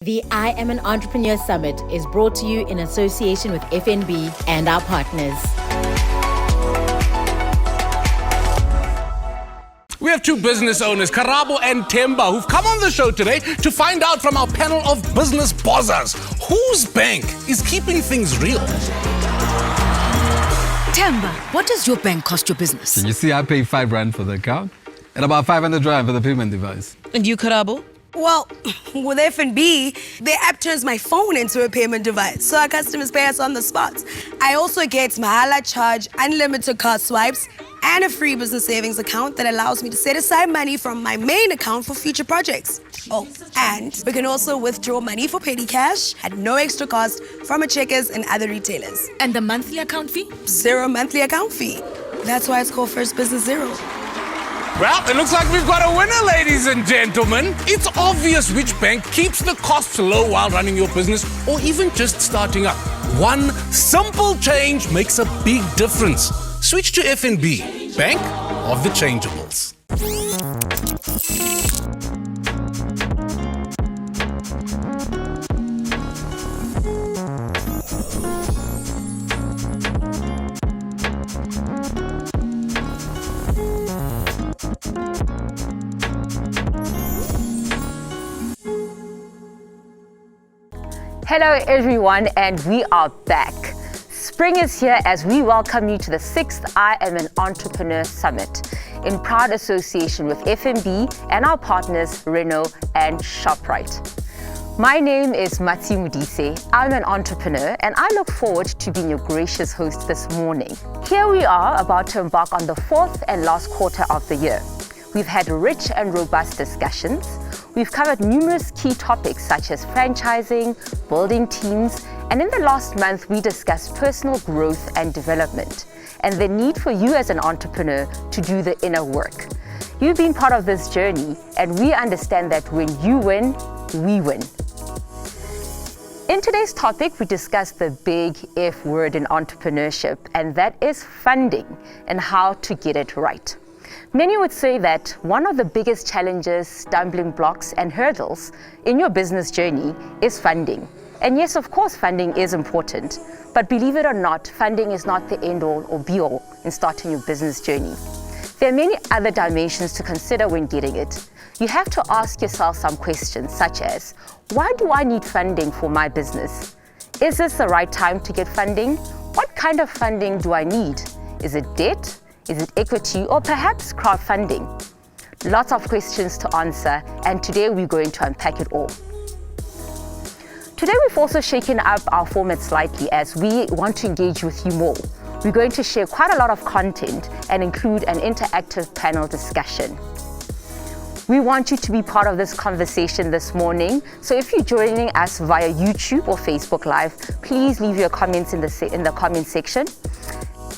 The I Am an Entrepreneur Summit is brought to you in association with FNB and our partners. We have two business owners, Karabo and Temba, who've come on the show today to find out from our panel of business bozzers whose bank is keeping things real. Temba, what does your bank cost your business? You see, I pay R5 for the account and about 500 Rand for the payment device. And you, Karabo? Well, with FNB, their app turns my phone into a payment device, so our customers pay us on the spot. I also get Mahala Charge, unlimited card swipes, and a free business savings account that allows me to set aside money from my main account for future projects. Oh, and we can also withdraw money for petty cash at no extra cost from a Checkers and other retailers. And the monthly account fee? 0 monthly account fee. That's why it's called First Business Zero. Well, it looks like we've got a winner, ladies and gentlemen. It's obvious which bank keeps the costs low while running your business or even just starting up. One simple change makes a big difference. Switch to FNB, Bank of the Changeables. Hello everyone, and we are back. Spring is here as we welcome you to the 6th I Am an Entrepreneur Summit in proud association with FNB and our partners Renault and ShopRite. My name is Matsi Mudise. I'm an entrepreneur and I look forward to being your gracious host this morning. Here we are about to embark on the 4th and last quarter of the year. We've had rich and robust discussions. We've covered numerous key topics such as franchising, building teams, and in the last month we discussed personal growth and development and the need for you as an entrepreneur to do the inner work. You've been part of this journey and we understand that when you win, we win. In today's topic, we discuss the big F word in entrepreneurship, and that is funding and how to get it right. Many would say that one of the biggest challenges, stumbling blocks, and hurdles in your business journey is funding. And yes, of course, funding is important, but believe it or not, funding is not the end all or be all in starting your business journey. There are many other dimensions to consider when getting it. You have to ask yourself some questions such as, why do I need funding for my business? Is this the right time to get funding? What kind of funding do I need? Is it debt? Is it equity or perhaps crowdfunding? Lots of questions to answer, and today we're going to unpack it all. Today we've also shaken up our format slightly as we want to engage with you more. We're going to share quite a lot of content and include an interactive panel discussion. We want you to be part of this conversation this morning, so if you're joining us via YouTube or Facebook Live, please leave your comments in the comment section.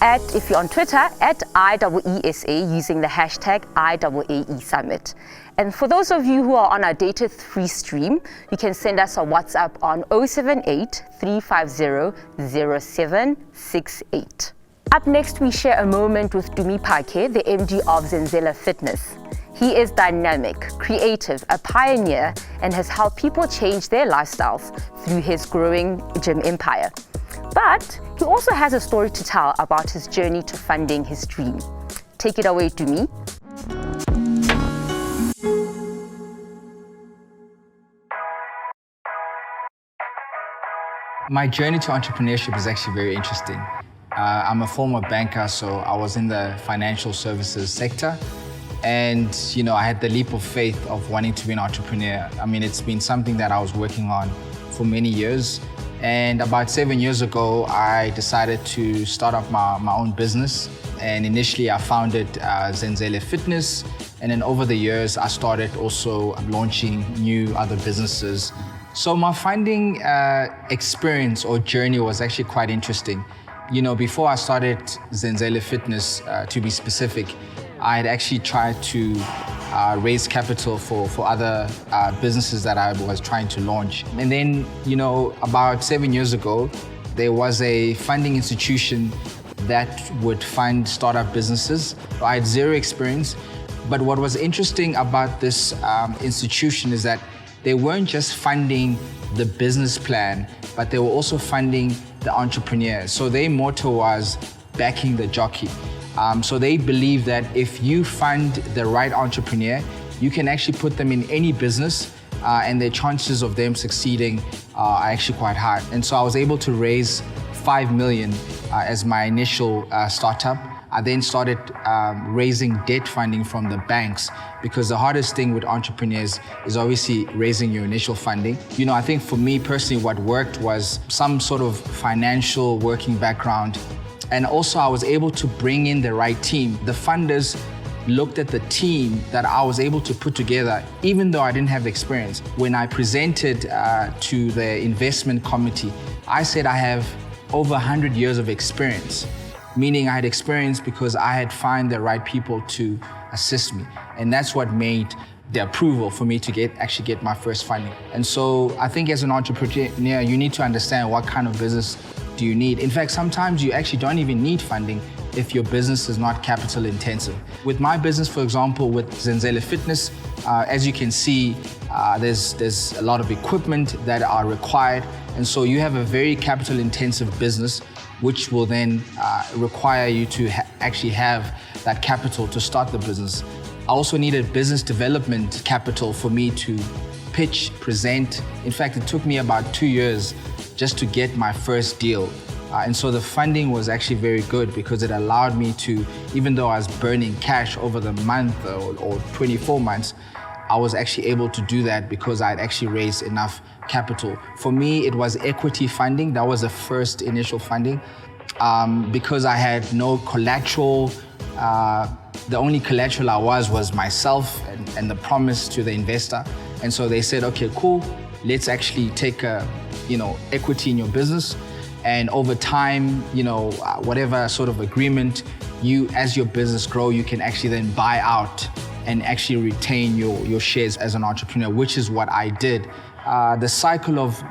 If you're on Twitter, at IEESA using the hashtag IAAE Summit. And for those of you who are on our data-free stream, you can send us a WhatsApp on 078 350 0768. Up next, we share a moment with Dumi Parque, the MD of Zenzela Fitness. He is dynamic, creative, a pioneer, and has helped people change their lifestyles through his growing gym empire. But he also has a story to tell about his journey to funding his dream. Take it away, Dumi. My journey to entrepreneurship is actually very interesting. I'm a former banker, so I was in the financial services sector. And, I had the leap of faith of wanting to be an entrepreneur. I mean, it's been something that I was working on for many years. And about 7 years ago, I decided to start up my own business. And initially, I founded Zenzela Fitness. And then over the years, I started also launching new other businesses. So my funding experience or journey was actually quite interesting. Before I started Zenzela Fitness, to be specific, I had actually tried to raise capital for other businesses that I was trying to launch. And then, about 7 years ago, there was a funding institution that would fund startup businesses. I had zero experience, but what was interesting about this institution is that they weren't just funding the business plan, but they were also funding the entrepreneur. So their motto was backing the jockey. So they believe that if you fund the right entrepreneur, you can actually put them in any business and the chances of them succeeding are actually quite high. And so I was able to raise 5 million as my initial startup. I then started raising debt funding from the banks, because the hardest thing with entrepreneurs is obviously raising your initial funding. You know, I think for me personally, what worked was some sort of financial working background. And also I was able to bring in the right team. The funders looked at the team that I was able to put together, even though I didn't have the experience. When I presented to the investment committee, I said I have over 100 years of experience, meaning I had experience because I had found the right people to assist me. And that's what made the approval for me to actually get my first funding. And so I think as an entrepreneur, you need to understand what kind of business do you need. In fact, sometimes you actually don't even need funding if your business is not capital intensive. With my business, for example, with Zenzela Fitness, as you can see, there's a lot of equipment that are required. And so you have a very capital intensive business, which will then require you to actually have that capital to start the business. I also needed business development capital for me to pitch, present. In fact, it took me about 2 years just to get my first deal. And so the funding was actually very good because it allowed me to, even though I was burning cash over the month or 24 months, I was actually able to do that because I'd actually raised enough capital. For me, it was equity funding. That was the first initial funding. Because I had no collateral, the only collateral I was myself and the promise to the investor. And so they said, okay, cool, let's actually take equity in your business. And over time, whatever sort of agreement, as your business grow, you can actually then buy out and actually retain your shares as an entrepreneur, which is what I did. The cycle of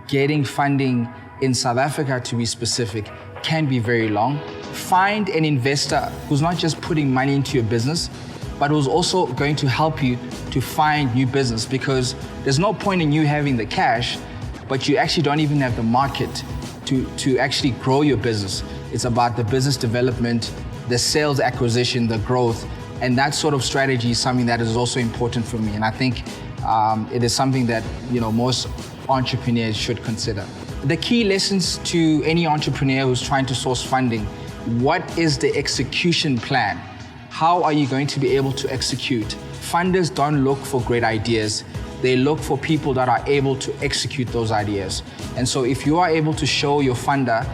getting funding in South Africa, to be specific, can be very long. Find an investor who's not just putting money into your business, but who's also going to help you to find new business, because there's no point in you having the cash, but you actually don't even have the market to actually grow your business. It's about the business development, the sales acquisition, the growth, and that sort of strategy is something that is also important for me. And I think it is something that most entrepreneurs should consider. The key lessons to any entrepreneur who's trying to source funding: what is the execution plan? How are you going to be able to execute? Funders don't look for great ideas. They look for people that are able to execute those ideas. And so if you are able to show your funder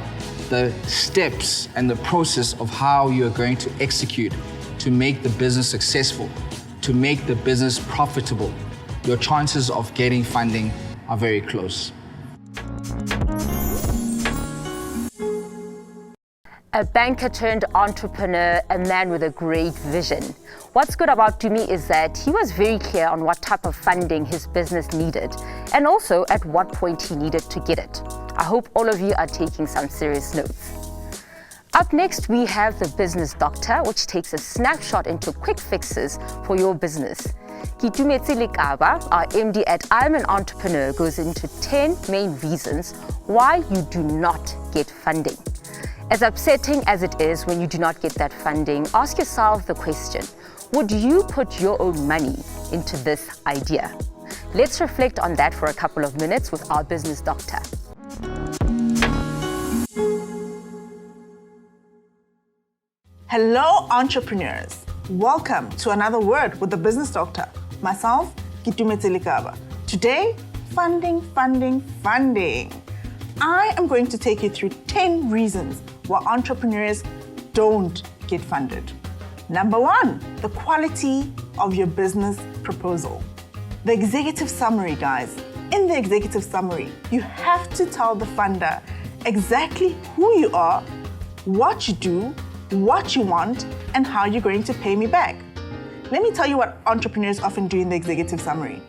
the steps and the process of how you're going to execute to make the business successful, to make the business profitable, your chances of getting funding are very close. A banker turned entrepreneur, a man with a great vision. What's good about Dumi is that he was very clear on what type of funding his business needed, and also at what point he needed to get it. I hope all of you are taking some serious notes. Up next, we have the Business Doctor, which takes a snapshot into quick fixes for your business. Kitumetse Lekaba, our MD at I'm an Entrepreneur, goes into 10 main reasons why you do not get funding. As upsetting as it is when you do not get that funding, ask yourself the question, would you put your own money into this idea? Let's reflect on that for a couple of minutes with our Business Doctor. Hello, entrepreneurs. Welcome to another Word with the Business Doctor. Myself, Kitumetse Lekaba. Today, funding. I am going to take you through 10 reasons why entrepreneurs don't get funded. Number 1, the quality of your business proposal. The executive summary, guys. In the executive summary, you have to tell the funder exactly who you are, what you do, what you want, and how you're going to pay me back. Let me tell you what entrepreneurs often do in the executive summary.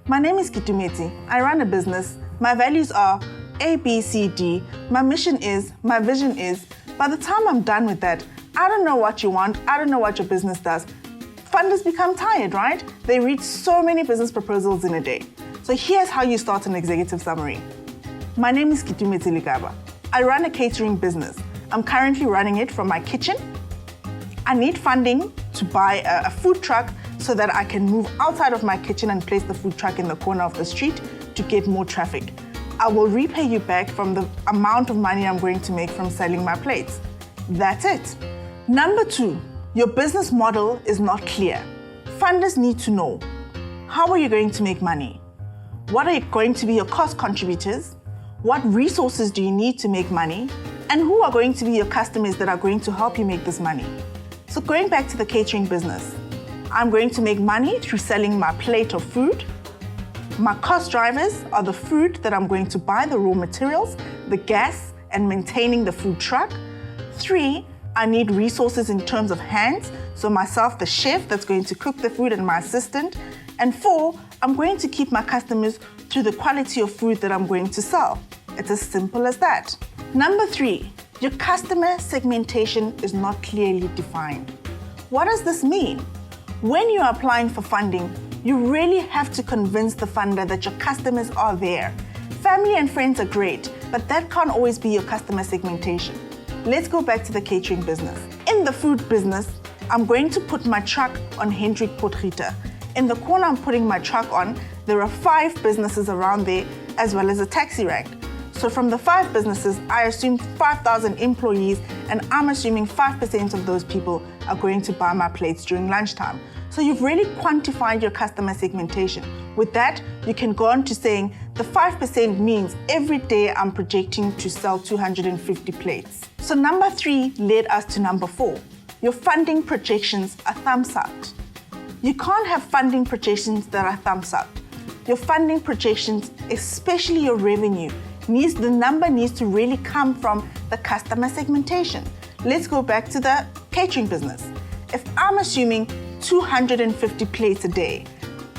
My name is Kitumetse. I run a business. My values are A, B, C, D. My mission is, my vision is. By the time I'm done with that, I don't know what you want. I don't know what your business does. Funders become tired, right? They read so many business proposals in a day. So here's how you start an executive summary. My name is Dumi. I run a catering business. I'm currently running it from my kitchen. I need funding to buy a food truck so that I can move outside of my kitchen and place the food truck in the corner of the street to get more traffic. I will repay you back from the amount of money I'm going to make from selling my plates. That's it. Number 2, your business model is not clear. Funders need to know, how are you going to make money? What are going to be your cost contributors? What resources do you need to make money? And who are going to be your customers that are going to help you make this money? So going back to the catering business, I'm going to make money through selling my plate of food. My cost drivers are the food that I'm going to buy, the raw materials, the gas, and maintaining the food truck. 3, I need resources in terms of hands, so myself, the chef that's going to cook the food, and my assistant. And 4, I'm going to keep my customers through the quality of food that I'm going to sell. It's as simple as that. Number 3, your customer segmentation is not clearly defined. What does this mean? When you're applying for funding, you really have to convince the funder that your customers are there. Family and friends are great, but that can't always be your customer segmentation. Let's go back to the catering business. In the food business, I'm going to put my truck on Hendrik Potgieter. In the corner I'm putting my truck on, there are 5 businesses around there, as well as a taxi rank. So from the 5 businesses, I assume 5,000 employees, and I'm assuming 5% of those people are going to buy my plates during lunchtime. So you've really quantified your customer segmentation. With that, you can go on to saying the 5% means every day I'm projecting to sell 250 plates. So number 3 led us to number 4. Your funding projections are thumbs up. You can't have funding projections that are thumbs up. Your funding projections, especially your revenue, the number needs to really come from the customer segmentation. Let's go back to the catering business. If I'm assuming 250 plates a day,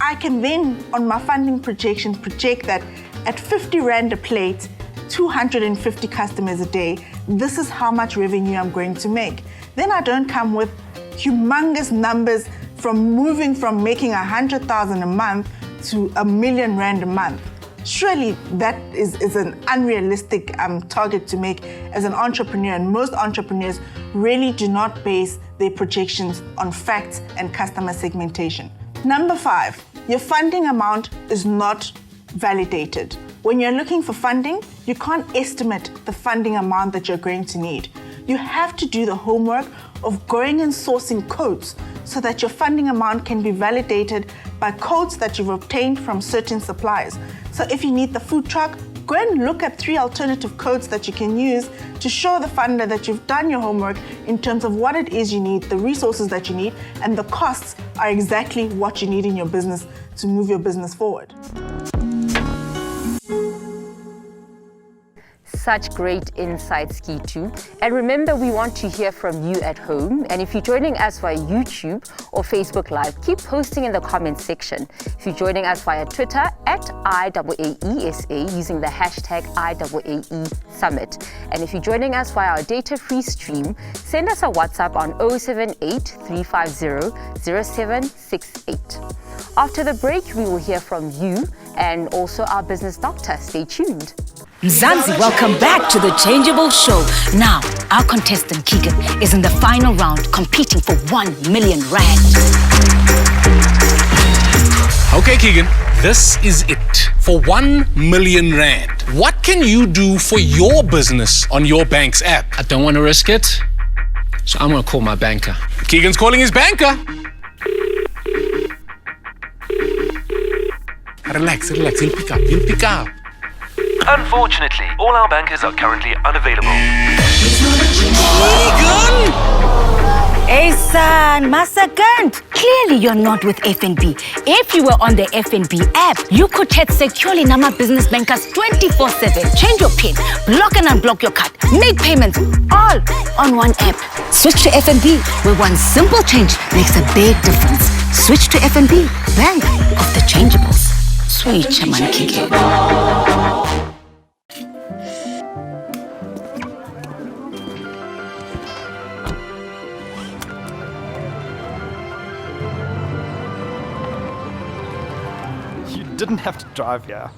I can then, on my funding projections, project that at 50 Rand a plate, 250 customers a day, this is how much revenue I'm going to make. Then I don't come with humongous numbers from moving from making 100,000 a month to R1 million a month. Surely that is an unrealistic target to make as an entrepreneur, and most entrepreneurs really do not base their projections on facts and customer segmentation. Number 5, your funding amount is not validated. When you're looking for funding, you can't estimate the funding amount that you're going to need. You have to do the homework of going and sourcing quotes so that your funding amount can be validated by quotes that you've obtained from certain suppliers. So if you need the food truck, go and look at 3 alternative quotes that you can use to show the funder that you've done your homework in terms of what it is you need, the resources that you need, and the costs are exactly what you need in your business to move your business forward. Such great insights, Gitu. And remember, we want to hear from you at home. And if you're joining us via YouTube or Facebook Live, keep posting in the comments section. If you're joining us via Twitter, at IAAESA, using the hashtag IAAE Summit. And if you're joining us via our data-free stream, send us a WhatsApp on 078 350 0768. After the break, we will hear from you and also our business doctor. Stay tuned. Mzansi, welcome back to the Changeable Show. Now, our contestant Keegan is in the final round competing for 1 million rand. Okay, Keegan, this is it. For 1 million rand, what can you do for your business on your bank's app? I don't want to risk it, so I'm going to call my banker. Keegan's calling his banker. Relax, he'll pick up. Unfortunately, all our bankers are currently unavailable. Keegan! Hey son, Masakant, clearly you're not with FNB. If you were on the FNB app, you could chat securely Nama Business Bankers 24/7. Change your PIN, block and unblock your card, make payments, all on one app. Switch to FNB, where one simple change makes a big difference. Switch to FNB, Bank of the Changeables. Sweet Chaman Kiki. shouldn't have to drive here.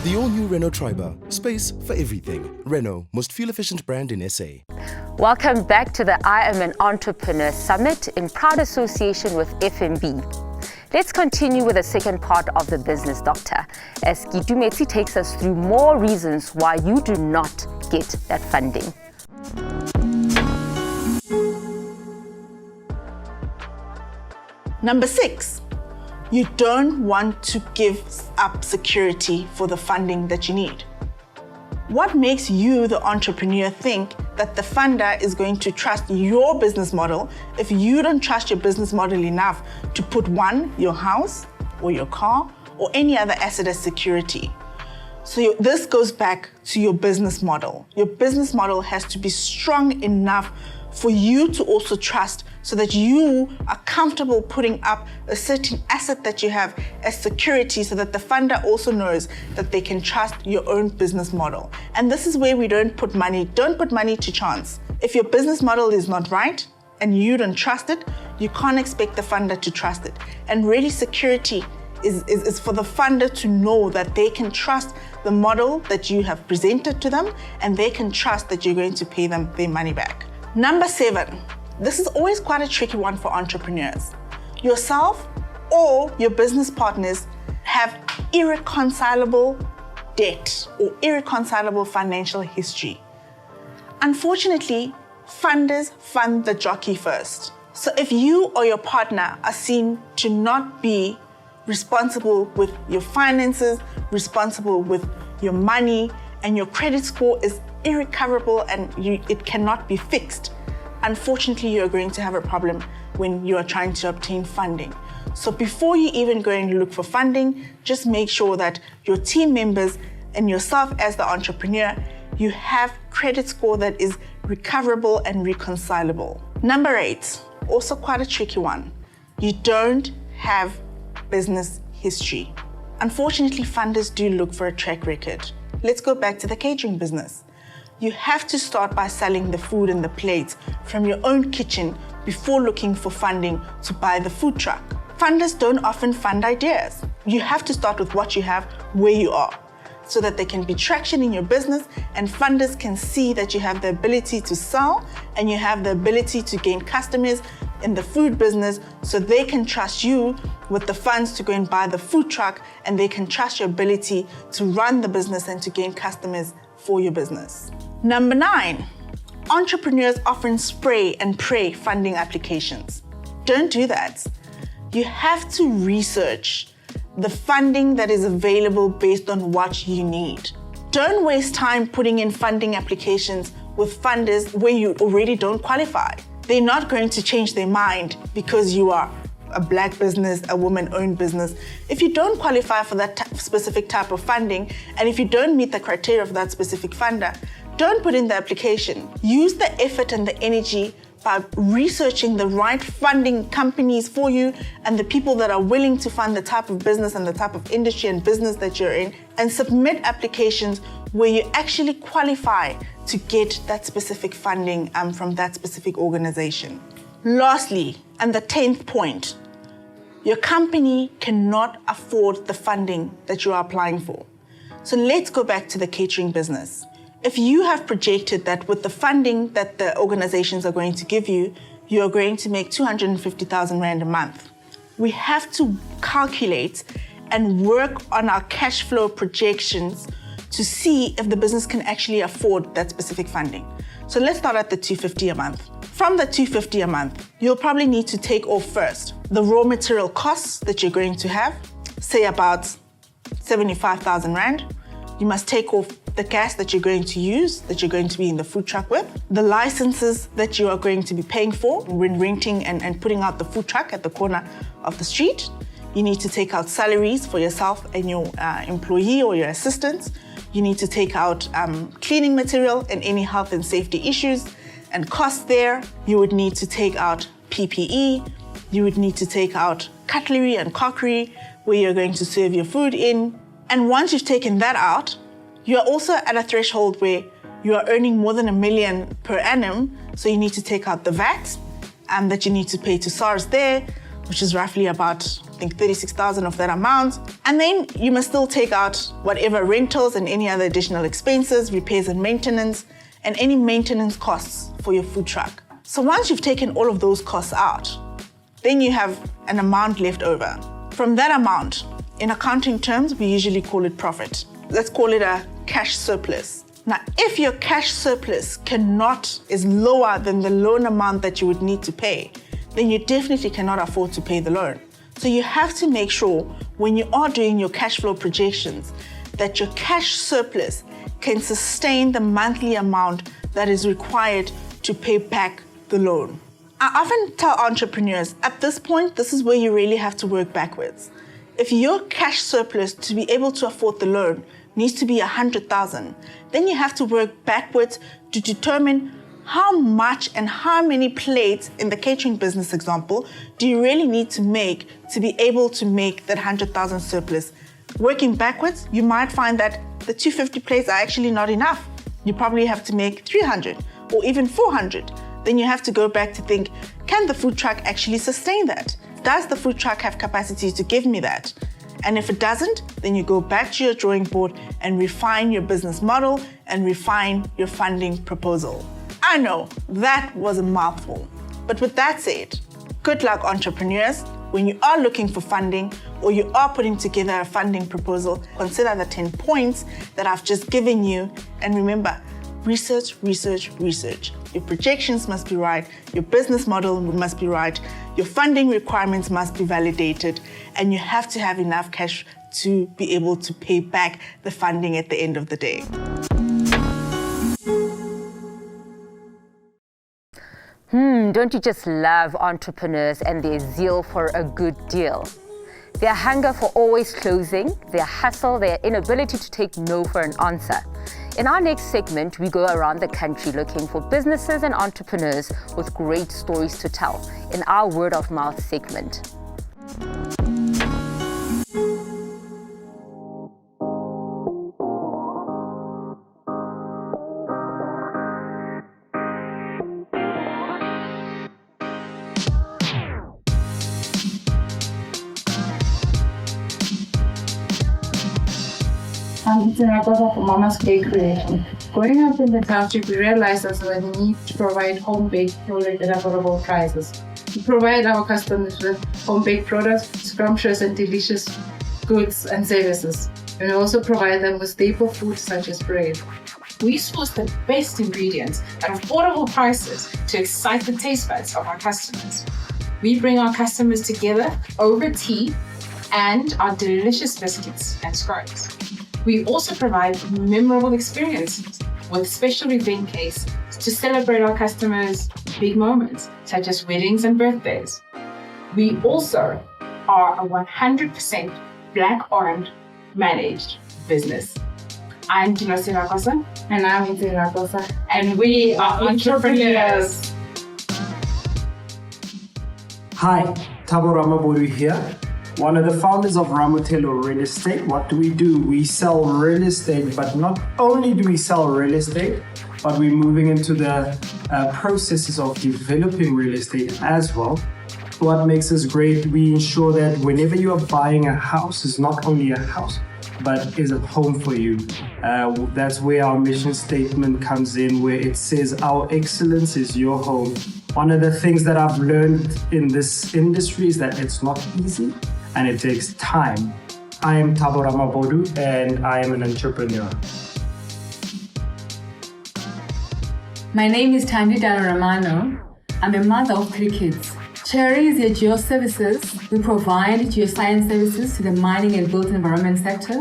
The all-new Renault Triber. Space for everything. Renault, most fuel-efficient brand in SA. Welcome back to the I Am an Entrepreneur Summit in proud association with FNB. Let's continue with the second part of the Business Doctor as Dumi takes us through more reasons why you do not get that funding. Number 6, you don't want to give up security for the funding that you need. What makes you, the entrepreneur, think that the funder is going to trust your business model if you don't trust your business model enough to put your house or your car or any other asset as security? So this goes back to your business model. Your business model has to be strong enough for you to also trust so that you are comfortable putting up a certain asset that you have as security so that the funder also knows that they can trust your own business model. And this is where we don't put money to chance. If your business model is not right and you don't trust it, you can't expect the funder to trust it. And really security is for the funder to know that they can trust the model that you have presented to them and they can trust that you're going to pay them their money back. Number 7, this is always quite a tricky one for entrepreneurs. Yourself or your business partners have irreconcilable debt or irreconcilable financial history. Unfortunately, funders fund the jockey first. So if you or your partner are seen to not be responsible with your finances, responsible with your money, and your credit score is irrecoverable and it cannot be fixed, unfortunately, you're going to have a problem when you are trying to obtain funding. So before you even go and look for funding, just make sure that your team members and yourself as the entrepreneur, you have credit score that is recoverable and reconcilable. Number 8, also quite a tricky one. You don't have business history. Unfortunately, funders do look for a track record. Let's go back to the catering business. You have to start by selling the food and the plates from your own kitchen before looking for funding to buy the food truck. Funders don't often fund ideas. You have to start with what you have, where you are, so that there can be traction in your business and funders can see that you have the ability to sell and you have the ability to gain customers in the food business so they can trust you with the funds to go and buy the food truck and they can trust your ability to run the business and to gain customers for your business. Number 9, entrepreneurs often spray and pray funding applications. Don't do that. You have to research the funding that is available based on what you need. Don't waste time putting in funding applications with funders where you already don't qualify. They're not going to change their mind because you are a black business, a woman-owned business. If you don't qualify for that specific type of funding, and if you don't meet the criteria of that specific funder, don't put in the application. Use the effort and the energy by researching the right funding companies for you and the people that are willing to fund the type of business and the type of industry and business that you're in, and submit applications where you actually qualify to get that specific funding from that specific organization. Lastly, and the 10th point, your company cannot afford the funding that you are applying for. So let's go back to the catering business. If you have projected that with the funding that the organizations are going to give you, you are going to make 250,000 Rand a month. We have to calculate and work on our cash flow projections to see if the business can actually afford that specific funding. So let's start at the 250 a month. From the 250 a month, you'll probably need to take off first the raw material costs that you're going to have, say about 75,000 Rand. You must take off the gas that you're going to use, that you're going to be in the food truck with, the licenses that you are going to be paying for when renting and putting out the food truck at the corner of the street. You need to take out salaries for yourself and your employee or your assistants. You need to take out cleaning material and any health and safety issues and costs there. You would need to take out PPE. You would need to take out cutlery and crockery where you're going to serve your food in. And once you've taken that out, you're also at a threshold where you are earning more than 1 million per annum. So you need to take out the VAT that you need to pay to SARS there, which is roughly about think 36,000 of that amount. And then you must still take out whatever rentals and any other additional expenses, repairs and maintenance, and any maintenance costs for your food truck. So once you've taken all of those costs out, then you have an amount left over. From that amount, in accounting terms, we usually call it profit. Let's call it a cash surplus. Now, if your cash surplus is lower than the loan amount that you would need to pay, then you definitely cannot afford to pay the loan. So you have to make sure when you are doing your cash flow projections that your cash surplus can sustain the monthly amount that is required to pay back the loan. I often tell entrepreneurs, at this point, this is where you really have to work backwards. If your cash surplus to be able to afford the loan needs to be 100,000, then you have to work backwards to determine how much and how many plates, in the catering business example, do you really need to make to be able to make that 100,000 surplus. Working backwards, you might find that the 250 plates are actually not enough. You probably have to make 300 or even 400. Then you have to go back to think, can the food truck actually sustain that? Does the food truck have capacity to give me that? And if it doesn't, then you go back to your drawing board and refine your business model and refine your funding proposal. I know, that was a mouthful. But with that said, good luck, entrepreneurs. When you are looking for funding or you are putting together a funding proposal, consider the 10 points that I've just given you. And remember, research, research, research. Your projections must be right, your business model must be right, your funding requirements must be validated, and you have to have enough cash to be able to pay back the funding at the end of the day. Don't you just love entrepreneurs and their zeal for a good deal? Their hunger for always closing, their hustle, their inability to take no for an answer. In our next segment, we go around the country looking for businesses and entrepreneurs with great stories to tell in our word of mouth segment. I'm Zenzela from Mama's Cake Creation. Growing up in the township, we realized that there was a need to provide home-baked products at affordable prices. We provide our customers with home-baked products, scrumptious and delicious goods and services. And we also provide them with staple foods such as bread. We source the best ingredients at affordable prices to excite the taste buds of our customers. We bring our customers together over tea and our delicious biscuits and scrapes. We also provide memorable experiences with special event cakes to celebrate our customers' big moments, such as weddings and birthdays. We also are a 100% Black-owned, managed business. I'm Dumi Rakosa. And I'm Ite Rakosa. And we are entrepreneurs. Hi, Thabo Ramabodu here. One of the founders of Ramotelo Real Estate. What do? We sell real estate, but not only do we sell real estate, but we're moving into the processes of developing real estate as well. What makes us great, we ensure that whenever you are buying a house, it's not only a house, but is a home for you. That's where our mission statement comes in, where it says, our excellence is your home. One of the things that I've learned in this industry is that it's not easy and it takes time. I am Thabo Ramabodu and I am an entrepreneur. My name is Thandida Ramano. I'm a mother of 3 kids. Cherry is your geoservices. We provide geoscience services to the mining and built environment sector.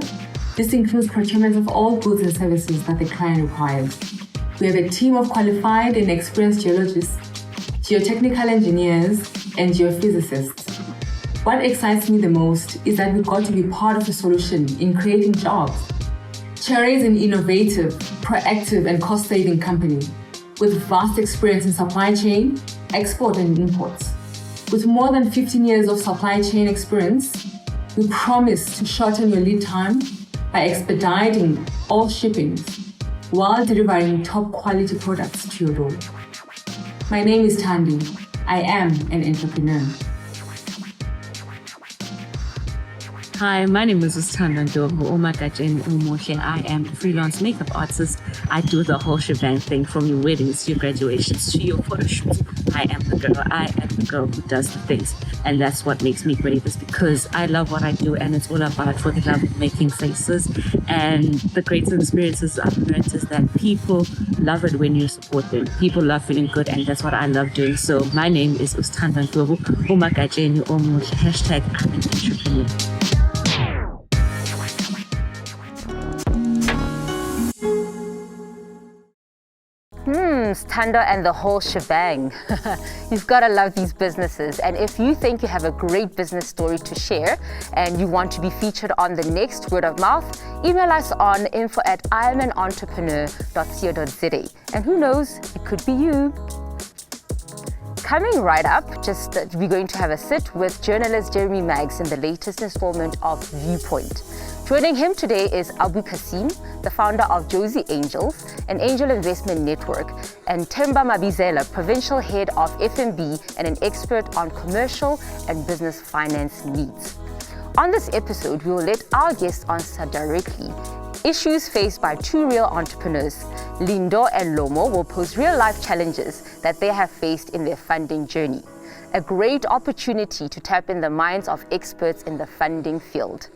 This includes procurement of all goods and services that the client requires. We have a team of qualified and experienced geologists, geotechnical engineers, and geophysicists. What excites me the most is that we got to be part of the solution in creating jobs. Cherry is an innovative, proactive, and cost-saving company with vast experience in supply chain, export, and imports. With more than 15 years of supply chain experience, we promise to shorten your lead time by expediting all shippings while delivering top quality products to your door. My name is Thandi. I am an entrepreneur. Hi, my name is Ustanda Ndogo Omagajeni Umuhle. I am a freelance makeup artist. I do the whole shebang thing, from your weddings to your graduations to your photo shoots. I am the girl. I am the girl who does the things. And that's what makes me great, is because I love what I do, and it's all about for the love of making faces. And the greatest experiences I've learned is that people love it when you support them. People love feeling good, and that's what I love doing. So my name is Ustanda Ndogo Omagajeni Umuhle. Hashtag I'm an entrepreneur. Standa and the whole shebang. You've got to love these businesses. And if you think you have a great business story to share and you want to be featured on the next Word of Mouth, email us on info@iamentrepreneur.co.za. And who knows, it could be you. Coming right up, we're going to have a sit with journalist Jeremy Maggs in the latest installment of Viewpoint. Joining him today is Abu Kasim, the founder of Josie Angels, an angel investment network, and Themba Mabizela, provincial head of FNB and an expert on commercial and business finance needs. On this episode, we will let our guests answer directly issues faced by two real entrepreneurs. Lindo and Lomo will pose real-life challenges that they have faced in their funding journey. A great opportunity to tap in the minds of experts in the funding field.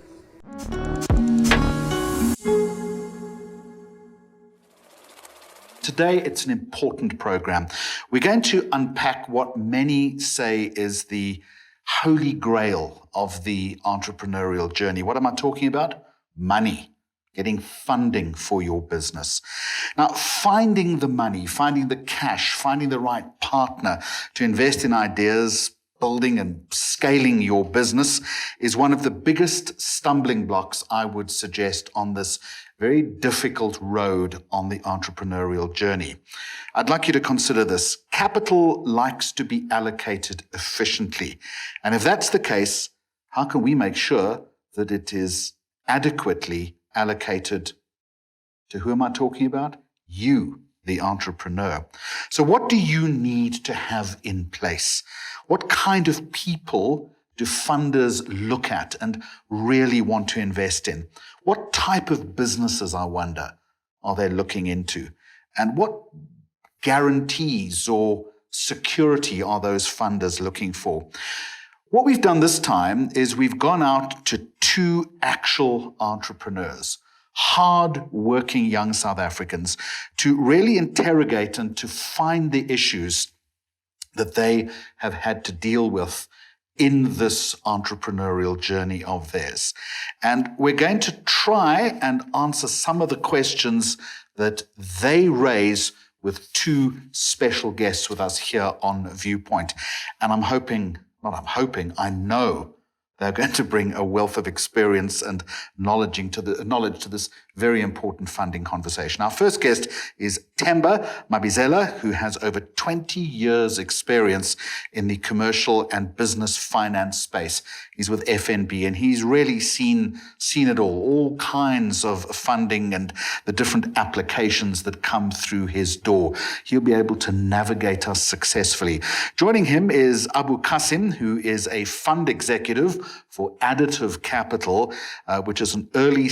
Today, it's an important program. We're going to unpack what many say is the holy grail of the entrepreneurial journey. What am I talking about? Money. Getting funding for your business. Now, finding the money, finding the cash, finding the right partner to invest in ideas, building and scaling your business is one of the biggest stumbling blocks, I would suggest, on this very difficult road on the entrepreneurial journey. I'd like you to consider this. Capital likes to be allocated efficiently. And if that's the case, how can we make sure that it is adequately allocated to who am I talking about? You, the entrepreneur. So what do you need to have in place? What kind of people do funders look at and really want to invest in? What type of businesses, I wonder, are they looking into? And what guarantees or security are those funders looking for? What we've done this time is we've gone out to two actual entrepreneurs, hard-working young South Africans, to really interrogate and to find the issues that they have had to deal with in this entrepreneurial journey of theirs. And we're going to try and answer some of the questions that they raise with two special guests with us here on Viewpoint. And I know they're going to bring a wealth of experience and knowledge to this very important funding conversation. Our first guest is Themba Mabizela, who has over 20 years experience in the commercial and business finance space. He's with FNB, and he's really seen it all kinds of funding and the different applications that come through his door. He'll be able to navigate us successfully. Joining him is Abu Kasim, who is a fund executive for Additive Capital, which is an early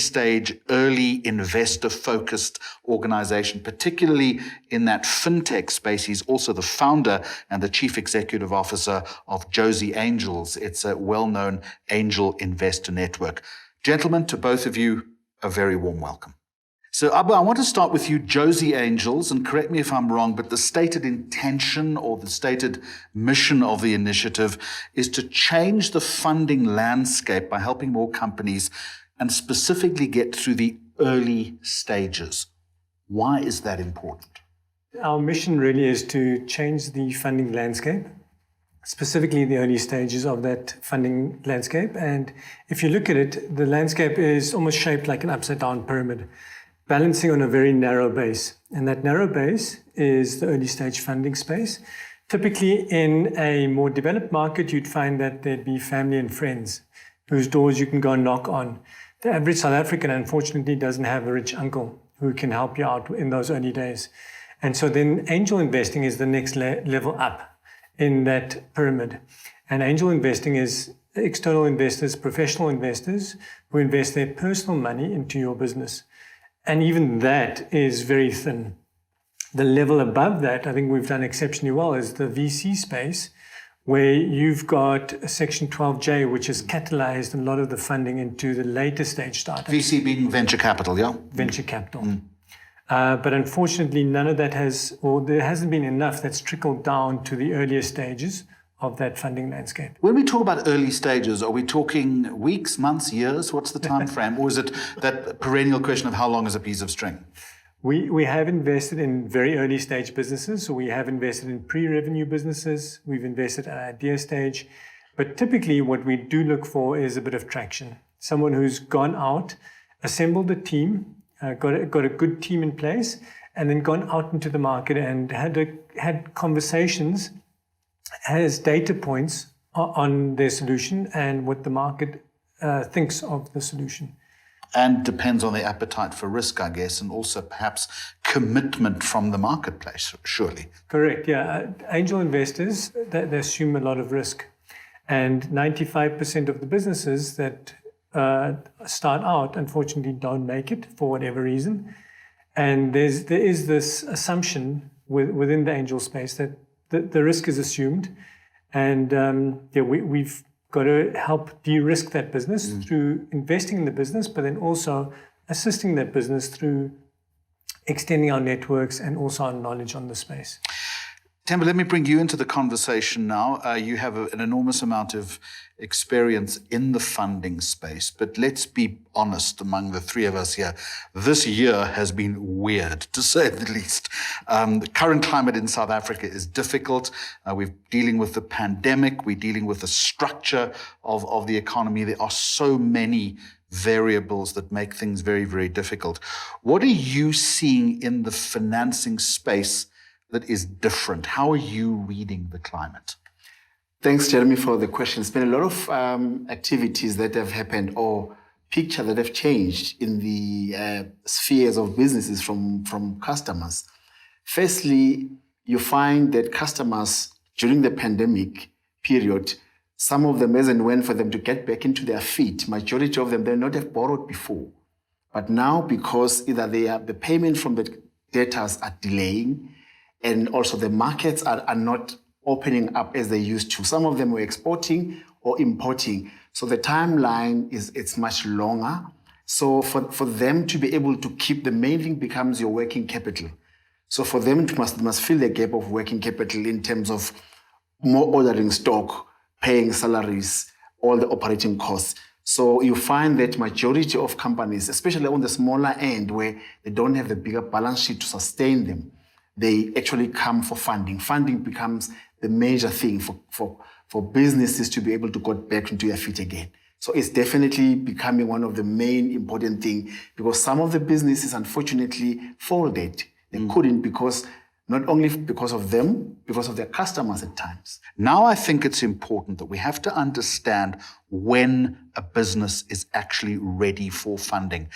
investor-focused organization, particularly in that fintech space. He's also the founder and the chief executive officer of Josie Angels. It's a well-known angel investor network. Gentlemen, to both of you, a very warm welcome. So, Abu, I want to start with you, Josie Angels, and correct me if I'm wrong, but the stated intention or the stated mission of the initiative is to change the funding landscape by helping more companies and specifically get through the early stages. Why is that important? Our mission really is to change the funding landscape, specifically the early stages of that funding landscape. And if you look at it, the landscape is almost shaped like an upside-down pyramid, balancing on a very narrow base. And that narrow base is the early stage funding space. Typically in a more developed market, you'd find that there'd be family and friends whose doors you can go and knock on. The average South African, unfortunately, doesn't have a rich uncle who can help you out in those early days. And so then angel investing is the next level up in that pyramid. And angel investing is external investors, professional investors, who invest their personal money into your business. And even that is very thin. The level above that, I think we've done exceptionally well, is the VC space, where you've got Section 12J, which has catalyzed a lot of the funding into the later stage startups. VC being venture capital, yeah? Venture capital. But unfortunately, none of that has, or there hasn't been enough that's trickled down to the earlier stages of that funding landscape. When we talk about early stages, are we talking weeks, months, years? What's the time frame? Or is it that perennial question of how long is a piece of string? We have invested in very early stage businesses. So we have invested in pre-revenue businesses. We've invested at idea stage. But typically what we do look for is a bit of traction. Someone who's gone out, assembled a team, got a good team in place, and then gone out into the market and had conversations, has data points on their solution and what the market thinks of the solution. And depends on the appetite for risk, I guess, and also perhaps commitment from the marketplace, surely. Correct, yeah. Angel investors, they assume a lot of risk. And 95% of the businesses that start out, unfortunately, don't make it for whatever reason. And there is this assumption within the angel space that the risk is assumed. And we've got to help de-risk that business through investing in the business, but then also assisting that business through extending our networks and also our knowledge on the space. Themba, let me bring you into the conversation now. You have an enormous amount of experience in the funding space, but let's be honest among the three of us here. This year has been weird, to say the least. The current climate in South Africa is difficult. We're dealing with the pandemic. We're dealing with the structure of the economy. There are so many variables that make things very, very difficult. What are you seeing in the financing space that is different? How are you reading the climate? Thanks, Jeremy, for the question. It's been a lot of activities that have happened or picture that have changed in the spheres of businesses from customers. Firstly, you find that customers during the pandemic period, some of them, as and when for them to get back into their feet, majority of them, they not have borrowed before. But now, because either the payment from the debtors are delaying, and also the markets are not opening up as they used to. Some of them were exporting or importing. So the timeline it's much longer. So for them to be able to keep, the main thing becomes your working capital. So for them to must fill the gap of working capital in terms of more ordering stock, paying salaries, all the operating costs. So you find that majority of companies, especially on the smaller end where they don't have the bigger balance sheet to sustain them, they actually come for funding. Funding becomes the major thing for businesses to be able to get back into their feet again. So it's definitely becoming one of the main important things, because some of the businesses unfortunately folded. They couldn't because not only because of them, because of their customers at times. Now I think it's important that we have to understand when a business is actually ready for funding.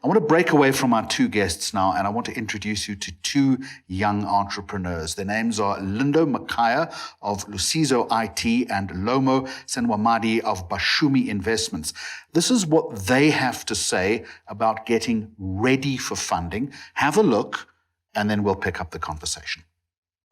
I want to break away from our two guests now, and I want to introduce you to two young entrepreneurs. Their names are Lindo Makaya of Lusizo IT and Lomo Senwamadi of Bashumi Investments. This is what they have to say about getting ready for funding. Have a look, and then we'll pick up the conversation.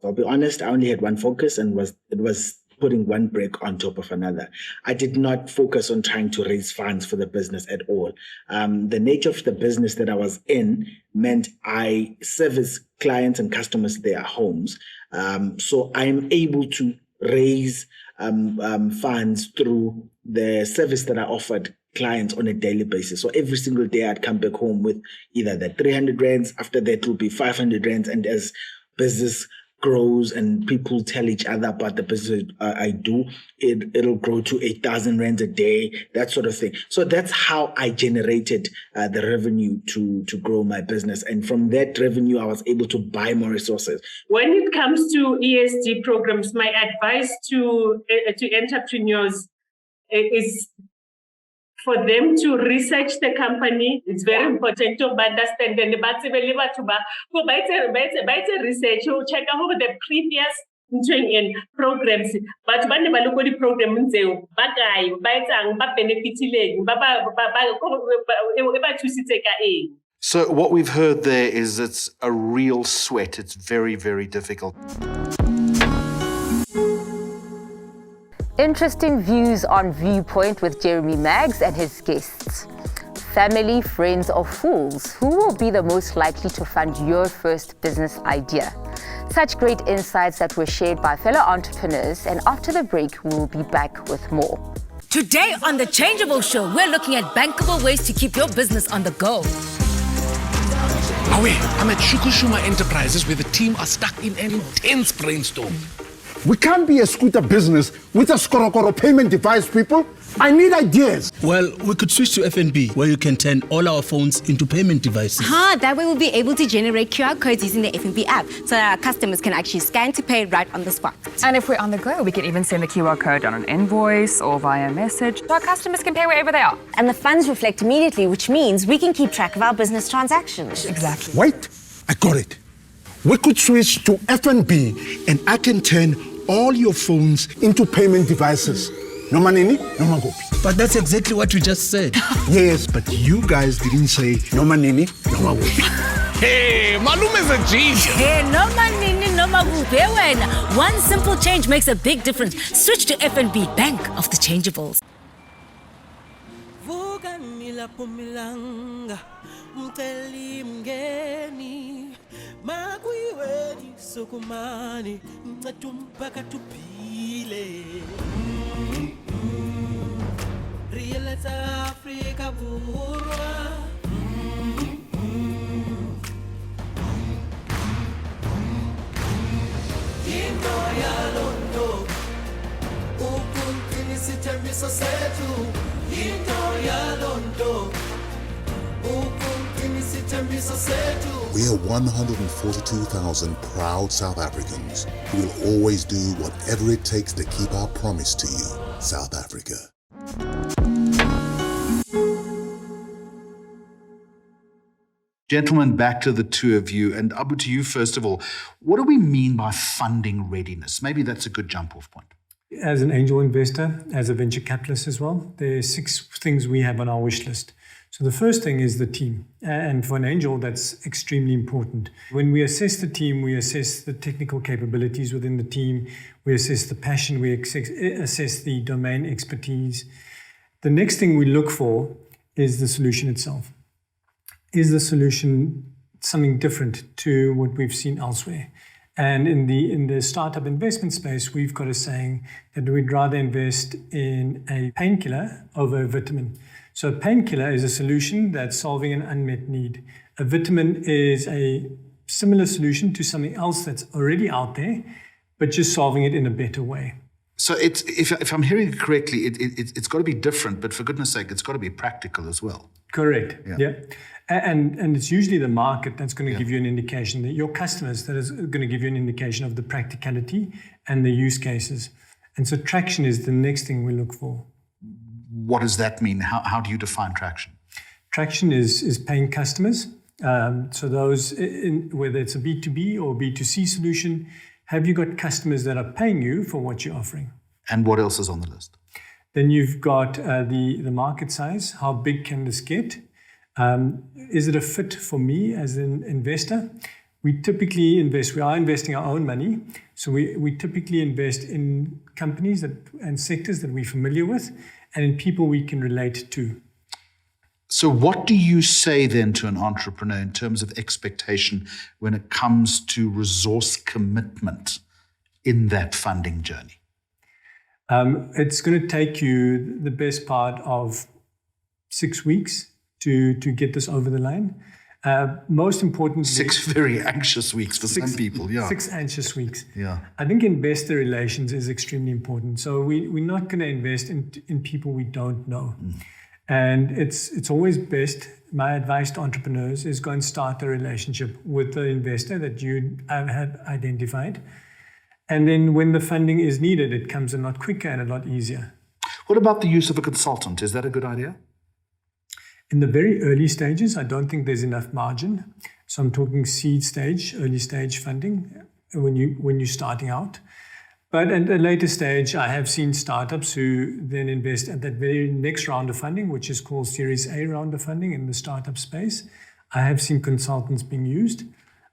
I'll be honest, I only had one focus, and it was putting one brick on top of another. I did not focus on trying to raise funds for the business at all. The nature of the business that I was in meant I service clients and customers their homes. So I'm able to raise funds through the service that I offered clients on a daily basis. So every single day I'd come back home with either the 300 rands, after that it will be 500 rands. And as business grows and people tell each other about the business I do, it'll grow to 8,000 rands a day, that sort of thing. So that's how I generated the revenue to grow my business. And from that revenue, I was able to buy more resources. When it comes to ESG programs, my advice to entrepreneurs is for them to research the company. It's very important to understand. And research, you check out the previous in programs, but when the local program nzeo bakai baitang ba benefitileng ba thusitseka eng. So what we've heard there is it's a real sweat. It's very, very difficult. Interesting views on Viewpoint with Jeremy Maggs and his guests. Family, friends, or fools, who will be the most likely to fund your first business idea? Such great insights that were shared by fellow entrepreneurs, and after the break, we'll be back with more. Today on The Changeable Show, we're looking at bankable ways to keep your business on the go. I'm at Shukushuma Enterprises where the team are stuck in an intense brainstorm. We can't be a scooter business with a Skorokoro payment device, people. I need ideas. Well, we could switch to FNB, where you can turn all our phones into payment devices. That way we'll be able to generate QR codes using the FNB app so that our customers can actually scan to pay right on the spot. And if we're on the go, we can even send the QR code on an invoice or via message so our customers can pay wherever they are. And the funds reflect immediately, which means we can keep track of our business transactions. Exactly. Wait, I got it. We could switch to FNB and I can turn all your phones into payment devices. No manini, no magopi. But that's exactly what we just said. Yes, but you guys didn't say no manini, no magopi. Hey, Malum is a genius. Hey, no manini, no magupe. One simple change makes a big difference. Switch to FNB, Bank of the Changeables. Africa burwa. Into yalondo ukuntini sithembiso sethu. Into yalondo ukuntini sithembiso sethu. We are 142,000 proud South Africans who will always do whatever it takes to keep our promise to you, South Africa. Gentlemen, back to the two of you. And Abu, to you first of all, what do we mean by funding readiness? Maybe that's a good jump-off point. As an angel investor, as a venture capitalist as well, there are 6 things we have on our wish list. So the first thing is the team. And for an angel, that's extremely important. When we assess the team, we assess the technical capabilities within the team, we assess the passion, we assess the domain expertise. The next thing we look for is the solution itself. Is the solution something different to what we've seen elsewhere? And in the startup investment space, we've got a saying that we'd rather invest in a painkiller over a vitamin. So a painkiller is a solution that's solving an unmet need. A vitamin is a similar solution to something else that's already out there, but just solving it in a better way. So it's, if I'm hearing it correctly, it's got to be different, but for goodness sake, it's got to be practical as well. Correct. Yeah. And it's usually the market that's going to give you an indication, that your customers that is going to give you an indication of the practicality and the use cases. And so traction is the next thing we look for. What does that mean? How do you define traction? Traction is paying customers. So those, whether it's a B2B or B2C solution, have you got customers that are paying you for what you're offering? And what else is on the list? Then you've got the market size. How big can this get? Is it a fit for me as an investor? We typically invest, we are investing our own money. So we typically invest in companies and sectors that we're familiar with and in people we can relate to. So what do you say then to an entrepreneur in terms of expectation when it comes to resource commitment in that funding journey? It's going to take you the best part of 6 weeks to get this over the line. Most importantly, 6 very anxious weeks for some people. 6 anxious weeks. Yeah. I think investor relations is extremely important. So we're not going to invest in people we don't know. And it's always best, my advice to entrepreneurs is go and start a relationship with the investor that you have identified. And then when the funding is needed, it comes a lot quicker and a lot easier. What about the use of a consultant? Is that a good idea? In the very early stages, I don't think there's enough margin. So I'm talking seed stage, early stage funding. when you're starting out. But at a later stage, I have seen startups who then invest at that very next round of funding, which is called Series A round of funding in the startup space. I have seen consultants being used,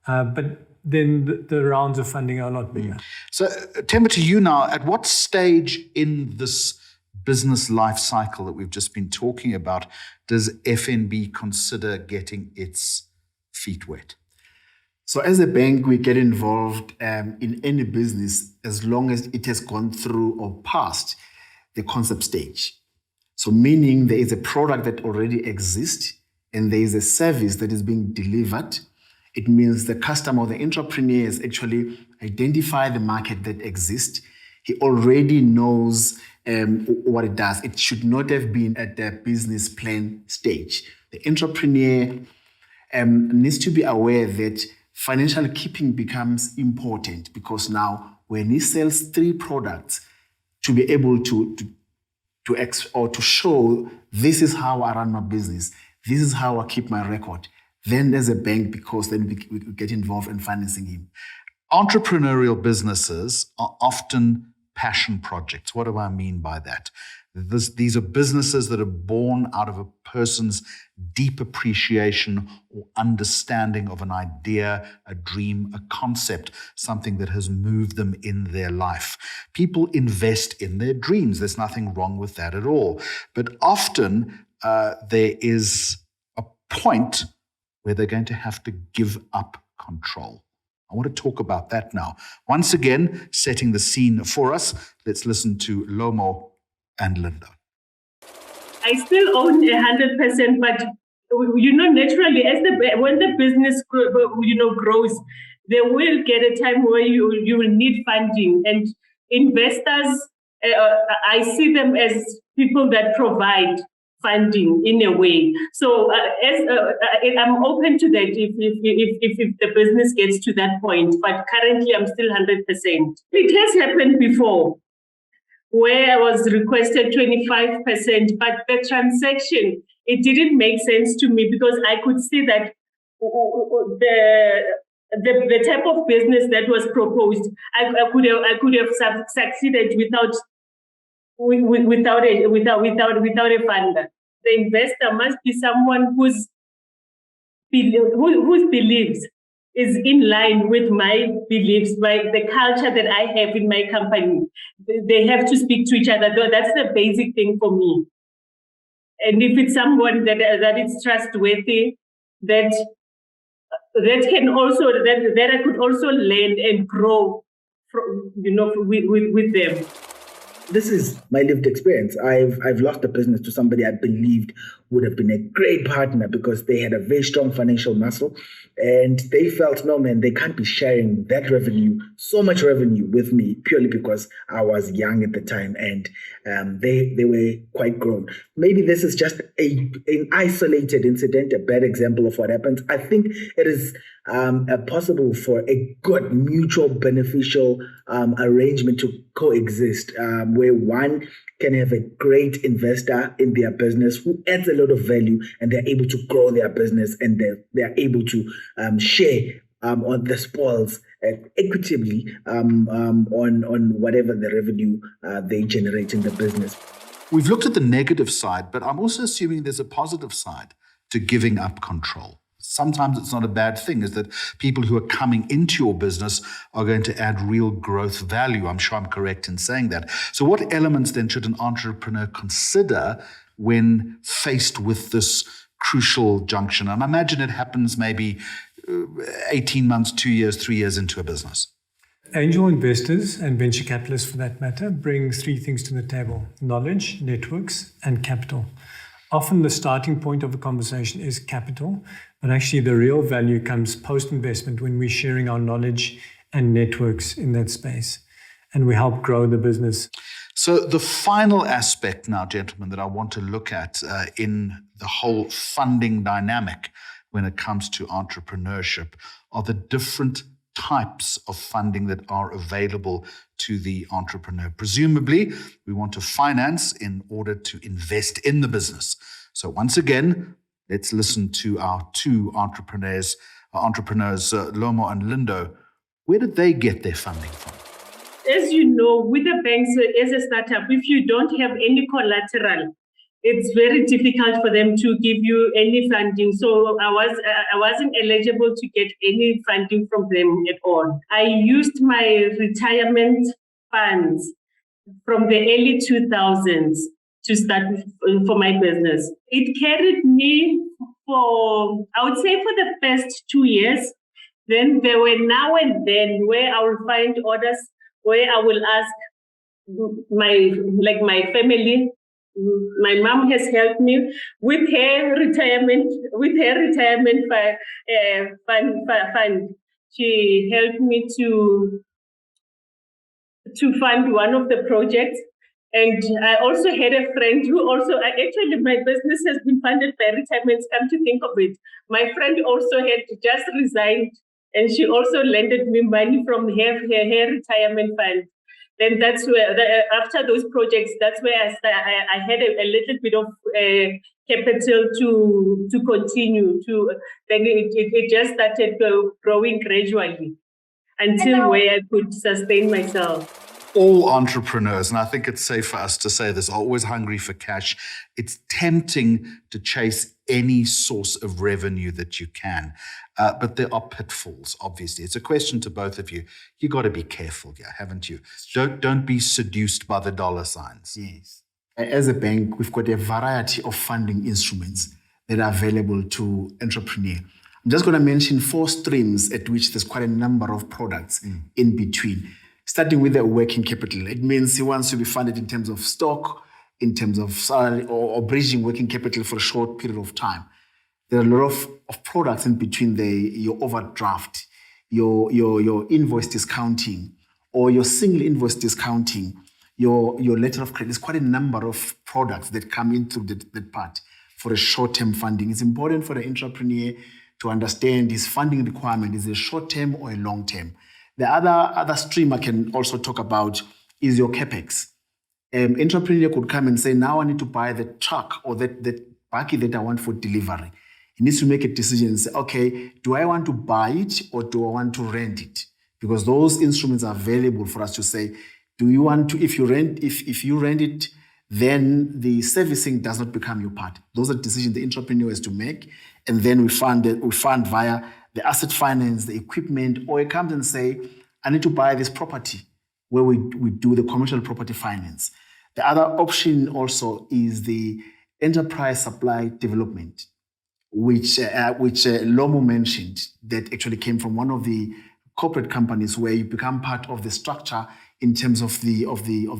but then the rounds of funding are a lot bigger. So, Themba, to you now, at what stage in this business life cycle that we've just been talking about does FNB consider getting its feet wet? So as a bank, we get involved in any business as long as it has gone through or passed the concept stage. So meaning there is a product that already exists and there is a service that is being delivered. It means the customer or the entrepreneur has actually identified the market that exists. He already knows what it does. It should not have been at the business plan stage. The entrepreneur needs to be aware that financial keeping becomes important, because now when he sells 3 products, to be able to show this is how I run my business, this is how I keep my record, then there's a bank, because then we get involved in financing him. Entrepreneurial businesses are often passion projects. What do I mean by that? These are businesses that are born out of a person's deep appreciation or understanding of an idea, a dream, a concept, something that has moved them in their life. People invest in their dreams. There's nothing wrong with that at all. But often there is a point where they're going to have to give up control. I want to talk about that now. Once again, setting the scene for us, let's listen to Lomo and Linda. I still own 100%, but naturally, when the business grows, there will get a time where you will need funding, and investors. I see them as people that provide funding in a way. So I'm open to that if the business gets to that point. But currently, I'm still 100%. It has happened before, where I was requested 25%, but the transaction, it didn't make sense to me, because I could see that the type of business that was proposed, I could have succeeded without a funder. The investor must be someone whose beliefs is in line with my beliefs, the culture that I have in my company. They have to speak to each other. That's the basic thing for me. And if it's someone that is trustworthy, that I could also learn and grow from, with them. This is my lived experience. I've lost a business to somebody I believed would have been a great partner, because they had a very strong financial muscle, and they felt, no man, they can't be sharing that revenue, so much revenue with me, purely because I was young at the time, and they were quite grown. Maybe this is just an isolated incident, a bad example of what happens. I think it is possible for a good mutual beneficial arrangement to coexist, where one can have a great investor in their business who adds a lot of value, and they're able to grow their business, and they're able to share on the spoils equitably on whatever the revenue they generate in the business. We've looked at the negative side, but I'm also assuming there's a positive side to giving up control. Sometimes it's not a bad thing, is that people who are coming into your business are going to add real growth value. I'm sure I'm correct in saying that. So what elements then should an entrepreneur consider when faced with this crucial junction? And I imagine it happens maybe 18 months, 2 years, 3 years into a business. Angel investors, and venture capitalists for that matter, bring 3 things to the table: knowledge, networks, and capital. Often the starting point of a conversation is capital, but actually the real value comes post-investment, when we're sharing our knowledge and networks in that space, and we help grow the business. So the final aspect now, gentlemen, that I want to look at in the whole funding dynamic when it comes to entrepreneurship are the different types of funding that are available to the entrepreneur. Presumably, we want to finance in order to invest in the business. So once again, let's listen to our 2 entrepreneurs, Lomo and Lindo. Where did they get their funding from? As you know, with the banks, as a startup, if you don't have any collateral, it's very difficult for them to give you any funding. So I wasn't eligible to get any funding from them at all. I used my retirement funds from the early 2000s to start for my business. It carried me for, I would say, for the first 2 years. Then there were now and then where I will find orders where I will ask my family. My mom has helped me with her retirement fund. She helped me to fund one of the projects. And I also had a friend who also, actually my business has been funded by retirements, come to think of it. My friend also had just resigned and she also lended me money from her retirement fund. Then that's where, after those projects, that's where I had a little bit of capital to continue to, then it just started growing gradually until where I could sustain myself. All entrepreneurs, and I think it's safe for us to say this, are always hungry for cash. It's tempting to chase any source of revenue that you can, but there are pitfalls, obviously. It's a question to both of you. You got to be careful here, haven't you? Don't be seduced by the dollar signs. Yes. As a bank, we've got a variety of funding instruments that are available to entrepreneurs. I'm just going to mention 4 streams at which there's quite a number of products in between. Starting with the working capital, it means he wants to be funded in terms of stock, in terms of salary, or bridging working capital for a short period of time. There are a lot of products in between your overdraft, your invoice discounting, or your single invoice discounting, your letter of credit. There's quite a number of products that come in through that part for a short-term funding. It's important for the entrepreneur to understand his funding requirement is a short-term or a long-term. The other stream I can also talk about is your Capex. Entrepreneur could come and say, now I need to buy the truck or that Parque that I want for delivery. He needs to make a decision and say, okay, do I want to buy it or do I want to rent it? Because those instruments are available for us to say, do you want to, if you rent it, then the servicing does not become your part. Those are decisions the entrepreneur has to make. And then we fund via the asset finance, the equipment, or it comes and say, I need to buy this property, where we do the commercial property finance. The other option also is the enterprise supply development, which Lomo mentioned, that actually came from one of the corporate companies where you become part of the structure in terms of the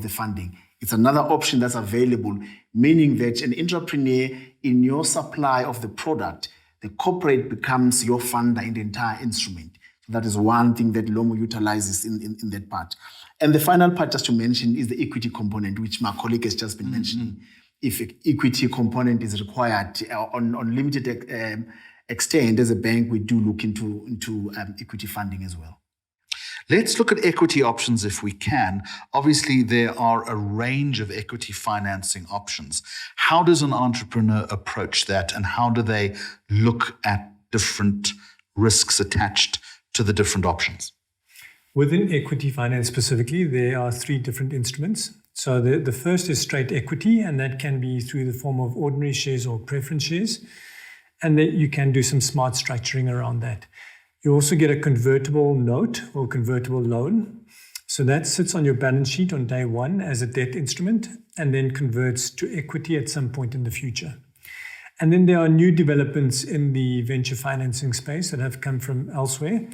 funding. It's another option that's available, meaning that an entrepreneur in your supply of the product, the corporate becomes your funder in the entire instrument. So that is one thing that Lomo utilizes in that part. And the final part just to mention is the equity component, which my colleague has just been mentioning. If equity component is required on limited extent, as a bank, we do look into equity funding as well. Let's look at equity options if we can. Obviously, there are a range of equity financing options. How does an entrepreneur approach that, and how do they look at different risks attached to the different options? Within equity finance specifically, there are 3 different instruments. So the first is straight equity, and that can be through the form of ordinary shares or preference shares. And then you can do some smart structuring around that. You also get a convertible note or convertible loan. So that sits on your balance sheet on day one as a debt instrument and then converts to equity at some point in the future. And then there are new developments in the venture financing space that have come from elsewhere.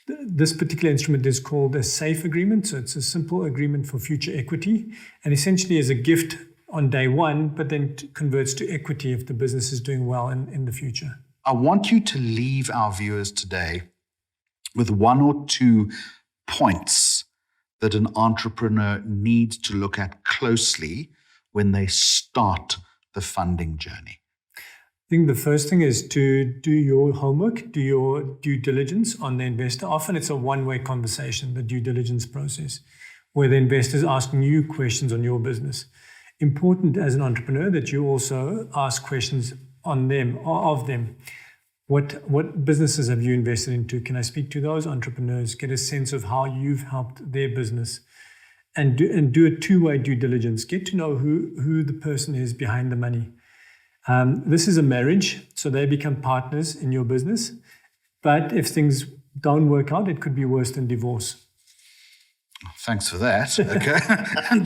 This particular instrument is called a SAFE agreement. So it's a simple agreement for future equity and essentially is a gift on day one, but then converts to equity if the business is doing well in the future. I want you to leave our viewers today with 1 or 2 points that an entrepreneur needs to look at closely when they start the funding journey. I think the first thing is to do your homework, do your due diligence on the investor. Often it's a one-way conversation, the due diligence process, where the investor is asking you questions on your business. Important as an entrepreneur that you also ask questions on them or of them. What businesses have you invested into? Can I speak to those entrepreneurs, get a sense of how you've helped their business, and do a two-way due diligence. Get to know who the person is behind the money. This is a marriage, so they become partners in your business. But if things don't work out, it could be worse than divorce. Thanks for that. Okay. And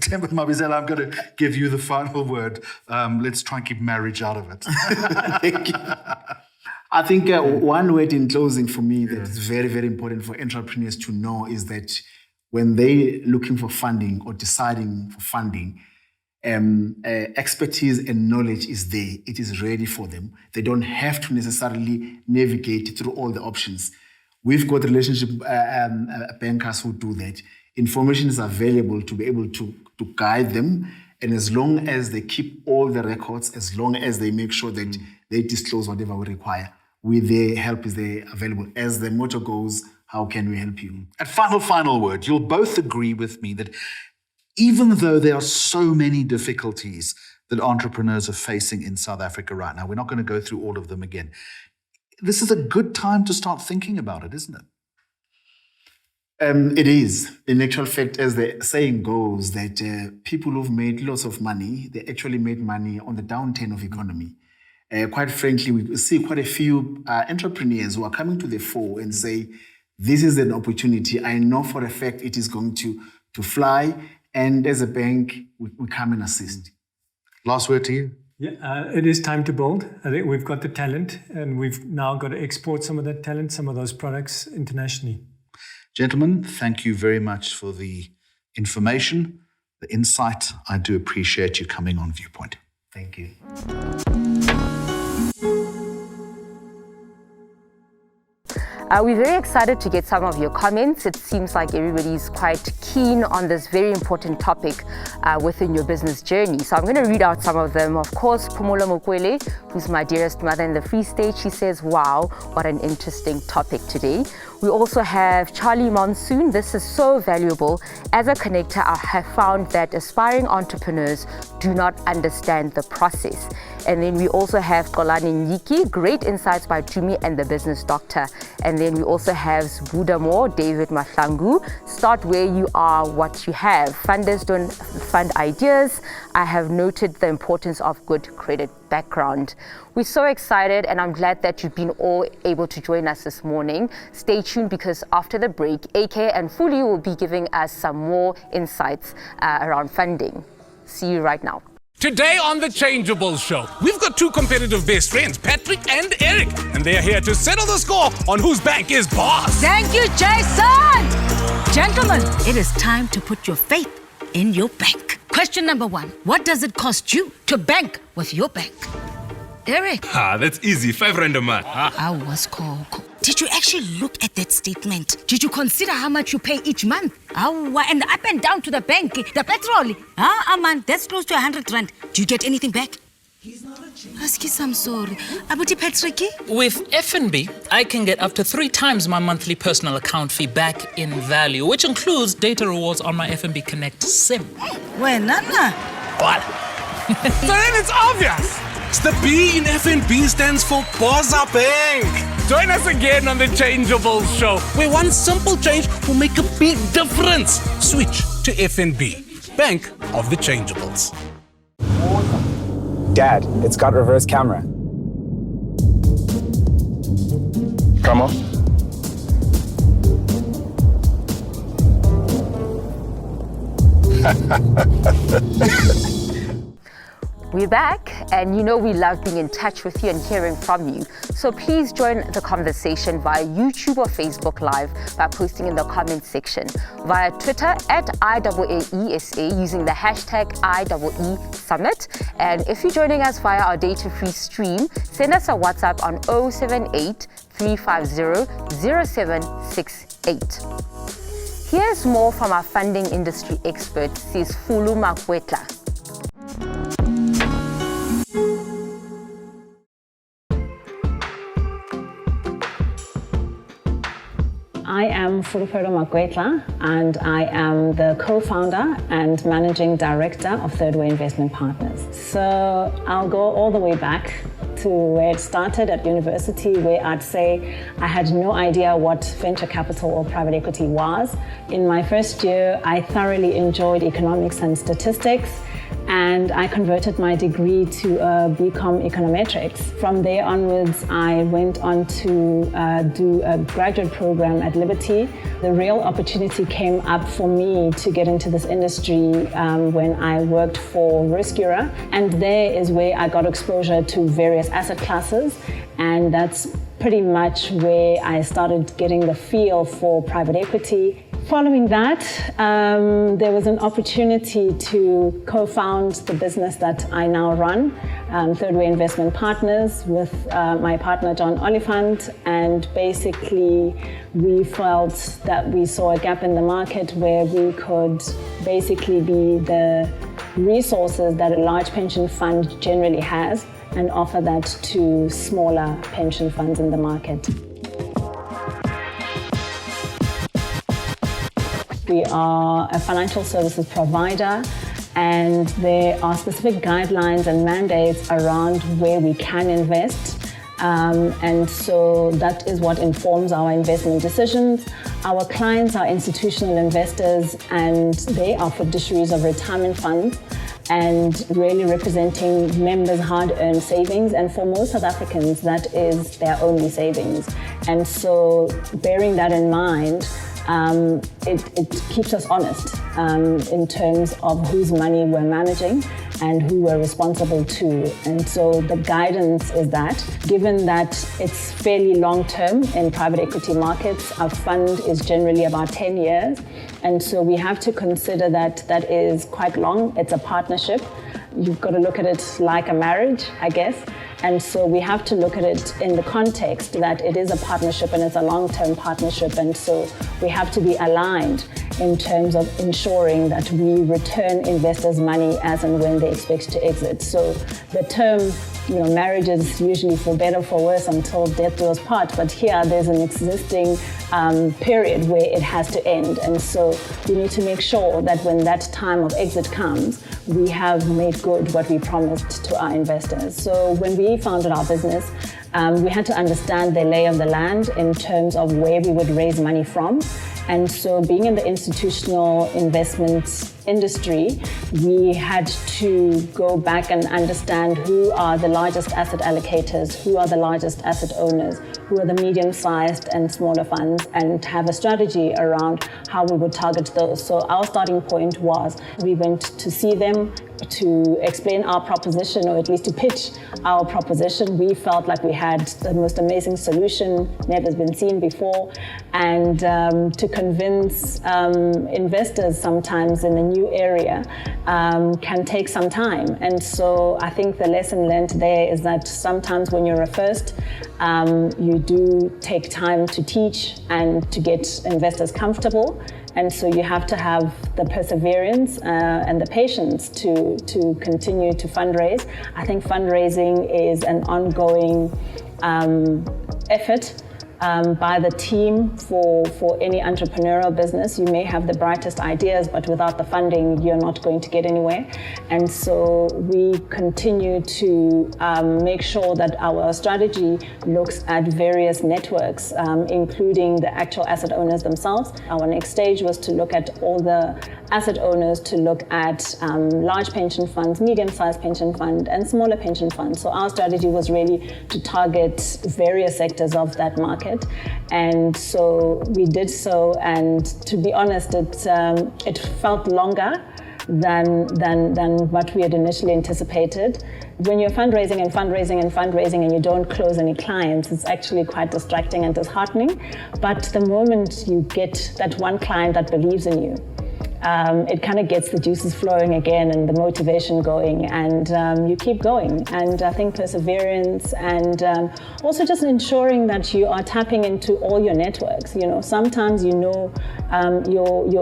Temba Mabizela, I'm going to give you the final word. Let's try and keep marriage out of it. Thank you. I think one word in closing for me that is very, very important for entrepreneurs to know is that when they're looking for funding or deciding for funding, expertise and knowledge is there. It is ready for them. They don't have to necessarily navigate through all the options. We've got relationship bankers who do that. Information is available to be able to guide them. And as long as they keep all the records, as long as they make sure that they disclose whatever we require, their help is there available. As the motto goes, how can we help you? And final word. You'll both agree with me that even though there are so many difficulties that entrepreneurs are facing in South Africa right now, we're not going to go through all of them again. This is a good time to start thinking about it, isn't it? It is. In actual fact, as the saying goes, that people who've made lots of money, they actually made money on the downturn of economy. Quite frankly, we see quite a few entrepreneurs who are coming to the fore and say, this is an opportunity. I know for a fact it is going to fly. And as a bank, we come and assist. Last word to you. Yeah, it is time to build. I think we've got the talent, and we've now got to export some of that talent, some of those products internationally. Gentlemen, thank you very much for the information, the insight. I do appreciate you coming on Viewpoint. Thank you. We're very excited to get some of your comments. It seems like everybody's quite keen on this very important topic within your business journey. So I'm going to read out some of them. Of course, Pomola Mokwele, who's my dearest mother in the Free State, she says, wow, what an interesting topic today. We also have Charlie Monsoon. This is so valuable. As a connector, I have found that aspiring entrepreneurs do not understand the process. And then we also have Kolani Nyiki, great insights by Dumi and the Business Doctor. And then we also have Budamo, David Mahlangu, start where you are, what you have. Funders don't fund ideas. I have noted the importance of good credit background. We're so excited, and I'm glad that you've been all able to join us this morning. Stay tuned, because after the break, AK and Fuli will be giving us some more insights around funding. See you right now. Today on The Changeable Show, we've got two competitive best friends, Patrick and Eric, and they are here to settle the score on whose bank is boss. Thank you, Jason! Gentlemen, it is time to put your faith in your bank. Question number 1. What does it cost you to bank with your bank? Eric? That's easy. 5 rand a month. I was Coco. Did you actually look at that statement? Did you consider how much you pay each month? And up and down to the bank, the petrol. Man, that's close to 100 rand. Do you get anything back? Askis, I'm sorry. Abuti Patrick? With FNB, I can get up to 3 times my monthly personal account fee back in value, which includes data rewards on my FNB Connect SIM. Well, Nana. What? So then it's obvious. It's the B in FNB stands for Boza Bank. Join us again on The Changeable Show, where one simple change will make a big difference. Switch to FNB, Bank of the Changeables. Dad, it's got reverse camera. Come on. We're back, and you know we love being in touch with you and hearing from you. So please join the conversation via YouTube or Facebook Live by posting in the comments section, via Twitter at IAAESA using the hashtag IAE Summit. And if you're joining us via our data-free stream, send us a WhatsApp on 078 350 0768. Here's more from our funding industry expert, says Fulu Makwetla. I am Fulufero Makwetla, and I am the co-founder and managing director of Third Way Investment Partners. So I'll go all the way back to where it started at university, where I'd say I had no idea what venture capital or private equity was. In my first year, I thoroughly enjoyed economics and statistics, and I converted my degree to a BCom econometrics. From there onwards, I went on to do a graduate program at Liberty. The real opportunity came up for me to get into this industry when I worked for Riskura, and there is where I got exposure to various asset classes, and that's pretty much where I started getting the feel for private equity. Following that, there was an opportunity to co-found the business that I now run, Third Way Investment Partners, with my partner John Oliphant, and basically we felt that we saw a gap in the market where we could basically be the resources that a large pension fund generally has and offer that to smaller pension funds in the market. We are a financial services provider, and there are specific guidelines and mandates around where we can invest. And so that is what informs our investment decisions. Our clients are institutional investors, and they are fiduciaries of retirement funds and really representing members' hard-earned savings. And for most South Africans, that is their only savings. And so bearing that in mind, it keeps us honest in terms of whose money we're managing and who we're responsible to. And so the guidance is that, given that it's fairly long-term in private equity markets, our fund is generally about 10 years. And so we have to consider that that is quite long. It's a partnership. You've got to look at it like a marriage, I guess. And so we have to look at it in the context that it is a partnership and it's a long-term partnership. And so we have to be aligned in terms of ensuring that we return investors' money as and when they expect to exit. So the term, marriage is usually for better or for worse until death do us part. But here there's an existing period where it has to end. And so we need to make sure that when that time of exit comes, we have made good what we promised to our investors. So when we founded our business, we had to understand the lay of the land in terms of where we would raise money from. And so being in the institutional investment industry, we had to go back and understand who are the largest asset allocators, who are the largest asset owners, who are the medium-sized and smaller funds, and have a strategy around how we would target those. So our starting point was we went to see them to explain our proposition, or at least to pitch our proposition. We felt like we had the most amazing solution, never been seen before, and to convince investors sometimes in a new area can take some time. And so I think the lesson learned there is that sometimes when you're a first, you do take time to teach and to get investors comfortable. And so you have to have the perseverance and the patience to continue to fundraise. I think fundraising is an ongoing effort by the team for any entrepreneurial business. You may have the brightest ideas, but without the funding, you're not going to get anywhere. And so we continue to make sure that our strategy looks at various networks, including the actual asset owners themselves. Our next stage was to look at all the asset owners, to look at large pension funds, medium-sized pension fund, and smaller pension funds. So our strategy was really to target various sectors of that market. And so we did so, and to be honest, it felt longer than what we had initially anticipated. When you're fundraising and you don't close any clients, it's actually quite distracting and disheartening. But the moment you get that one client that believes in you, it kind of gets the juices flowing again and the motivation going, and you keep going. And I think perseverance and also just ensuring that you are tapping into all your networks. Sometimes your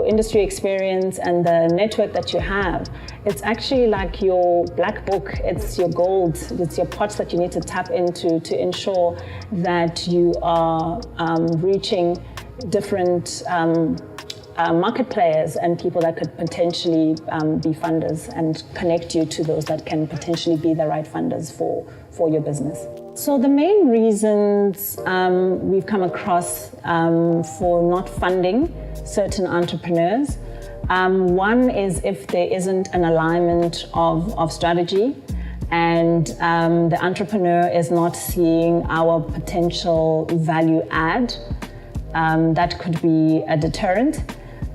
industry experience and the network that you have, it's actually like your black book, it's your gold, it's your pots that you need to tap into to ensure that you are reaching different market players and people that could potentially be funders and connect you to those that can potentially be the right funders for your business. So the main reasons we've come across for not funding certain entrepreneurs, one is if there isn't an alignment of strategy and the entrepreneur is not seeing our potential value add, that could be a deterrent.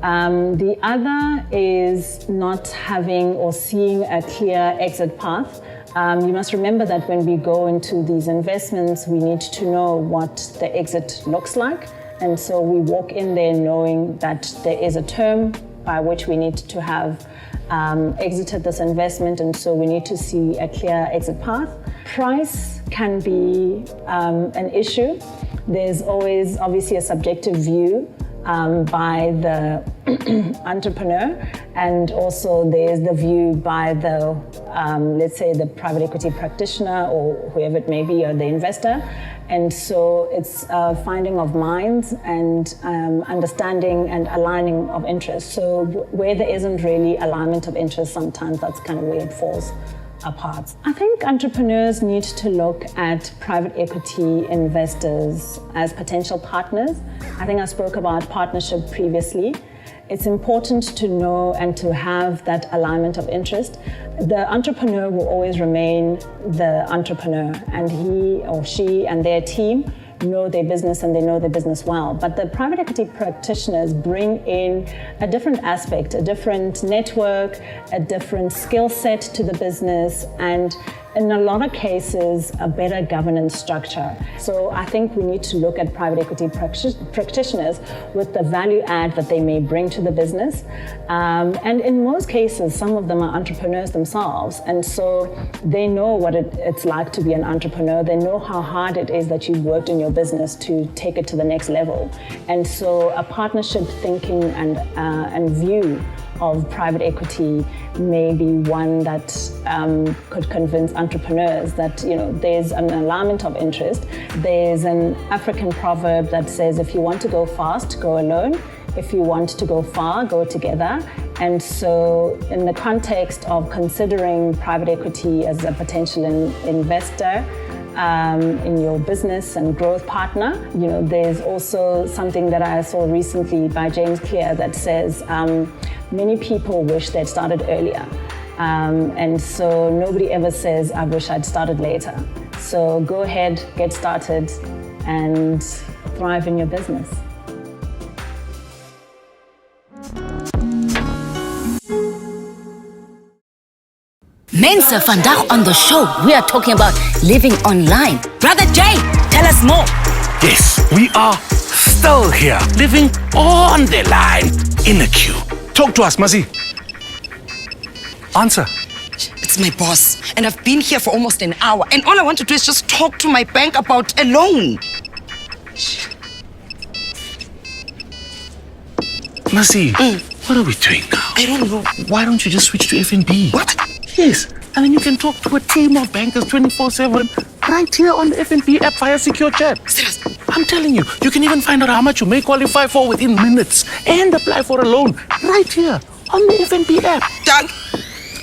The other is not having or seeing a clear exit path. You must remember that when we go into these investments, we need to know what the exit looks like. And so we walk in there knowing that there is a term by which we need to have exited this investment, and so we need to see a clear exit path. Price can be an issue. There's always obviously a subjective view by the entrepreneur, and also there's the view by the, let's say, the private equity practitioner or whoever it may be, or the investor. And so it's finding of minds and understanding and aligning of interest. So where there isn't really alignment of interest, sometimes that's kind of where it falls apart. I think entrepreneurs need to look at private equity investors as potential partners. I think I spoke about partnership previously. It's important to know and to have that alignment of interest. The entrepreneur will always remain the entrepreneur, and he or she and their team know their business and they know their business well. But the private equity practitioners bring in a different aspect, a different network, a different skill set to the business, and in a lot of cases, a better governance structure. So I think we need to look at private equity practitioners with the value add that they may bring to the business. And in most cases, some of them are entrepreneurs themselves. And so they know what it's like to be an entrepreneur. They know how hard it is that you've worked in your business to take it to the next level. And so a partnership thinking and view of private equity may be one that could convince entrepreneurs that there's an alignment of interest. There's an African proverb that says, if you want to go fast, go alone. If you want to go far, go together. And so in the context of considering private equity as a potential investor in your business and growth partner, there's also something that I saw recently by James Clear that says, many people wish they'd started earlier. And so nobody ever says, I wish I'd started later. So go ahead, get started, and thrive in your business. Mensa vandag on the show, we are talking about living online. Brother Jay, tell us more. Yes, we are still here, living on the line, in a queue. Talk to us, Mazi. Answer. It's my boss, and I've been here for almost an hour, and all I want to do is just talk to my bank about a loan. Mazi, what are we doing now? I don't know. Why don't you just switch to FNB? What? Yes, and then you can talk to a team of bankers 24/7 right here on the FNB app via secure chat. Serious? I'm telling you, you can even find out how much you may qualify for within minutes and apply for a loan right here on the FNB app.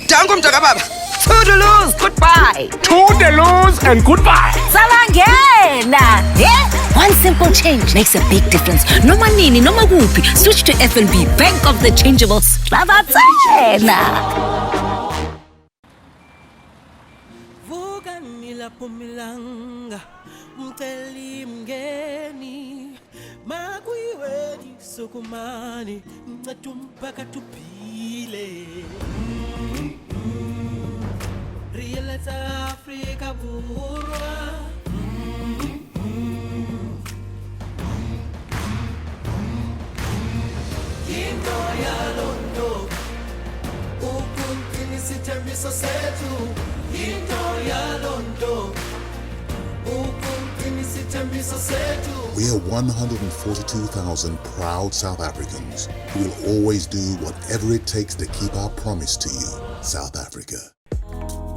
Dango mtakababa. Toodaloos, goodbye. Toodaloos and goodbye. Salangena. Yeah? One simple change makes a big difference. No manini, no magupi. Switch to FNB, Bank of the Changeables. Pumilanga mteli mgeni makuiweni sukumani matumpaka tupile Realize Africa burwa Into ya londo ukuntini sitemiso setu Into ya londo We are 142,000 proud South Africans who will always do whatever it takes to keep our promise to you, South Africa.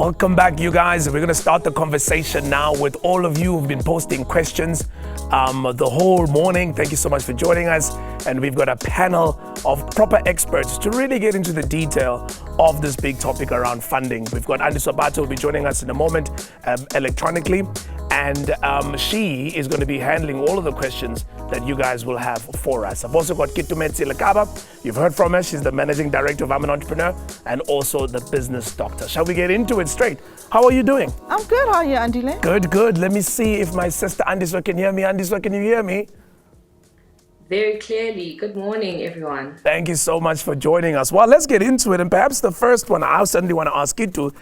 Welcome back, you guys. We're going to start the conversation now with all of you who've been posting questions the whole morning. Thank you so much for joining us. And we've got a panel of proper experts to really get into the detail of this big topic around funding. We've got Andy Sabato who will be joining us in a moment electronically. And she is going to be handling all of the questions that you guys will have for us. I've also got Kitumetsi Lekaba. You've heard from her. She's the Managing Director of I'm an Entrepreneur and also the Business Doctor. Shall we get into it straight? How are you doing? I'm good. How are you, Andile? Good. Let me see if my sister Andiswa can hear me. Andiswa, can you hear me? Very clearly. Good morning, everyone. Thank you so much for joining us. Well, let's get into it. And perhaps the first one I certainly want to ask you to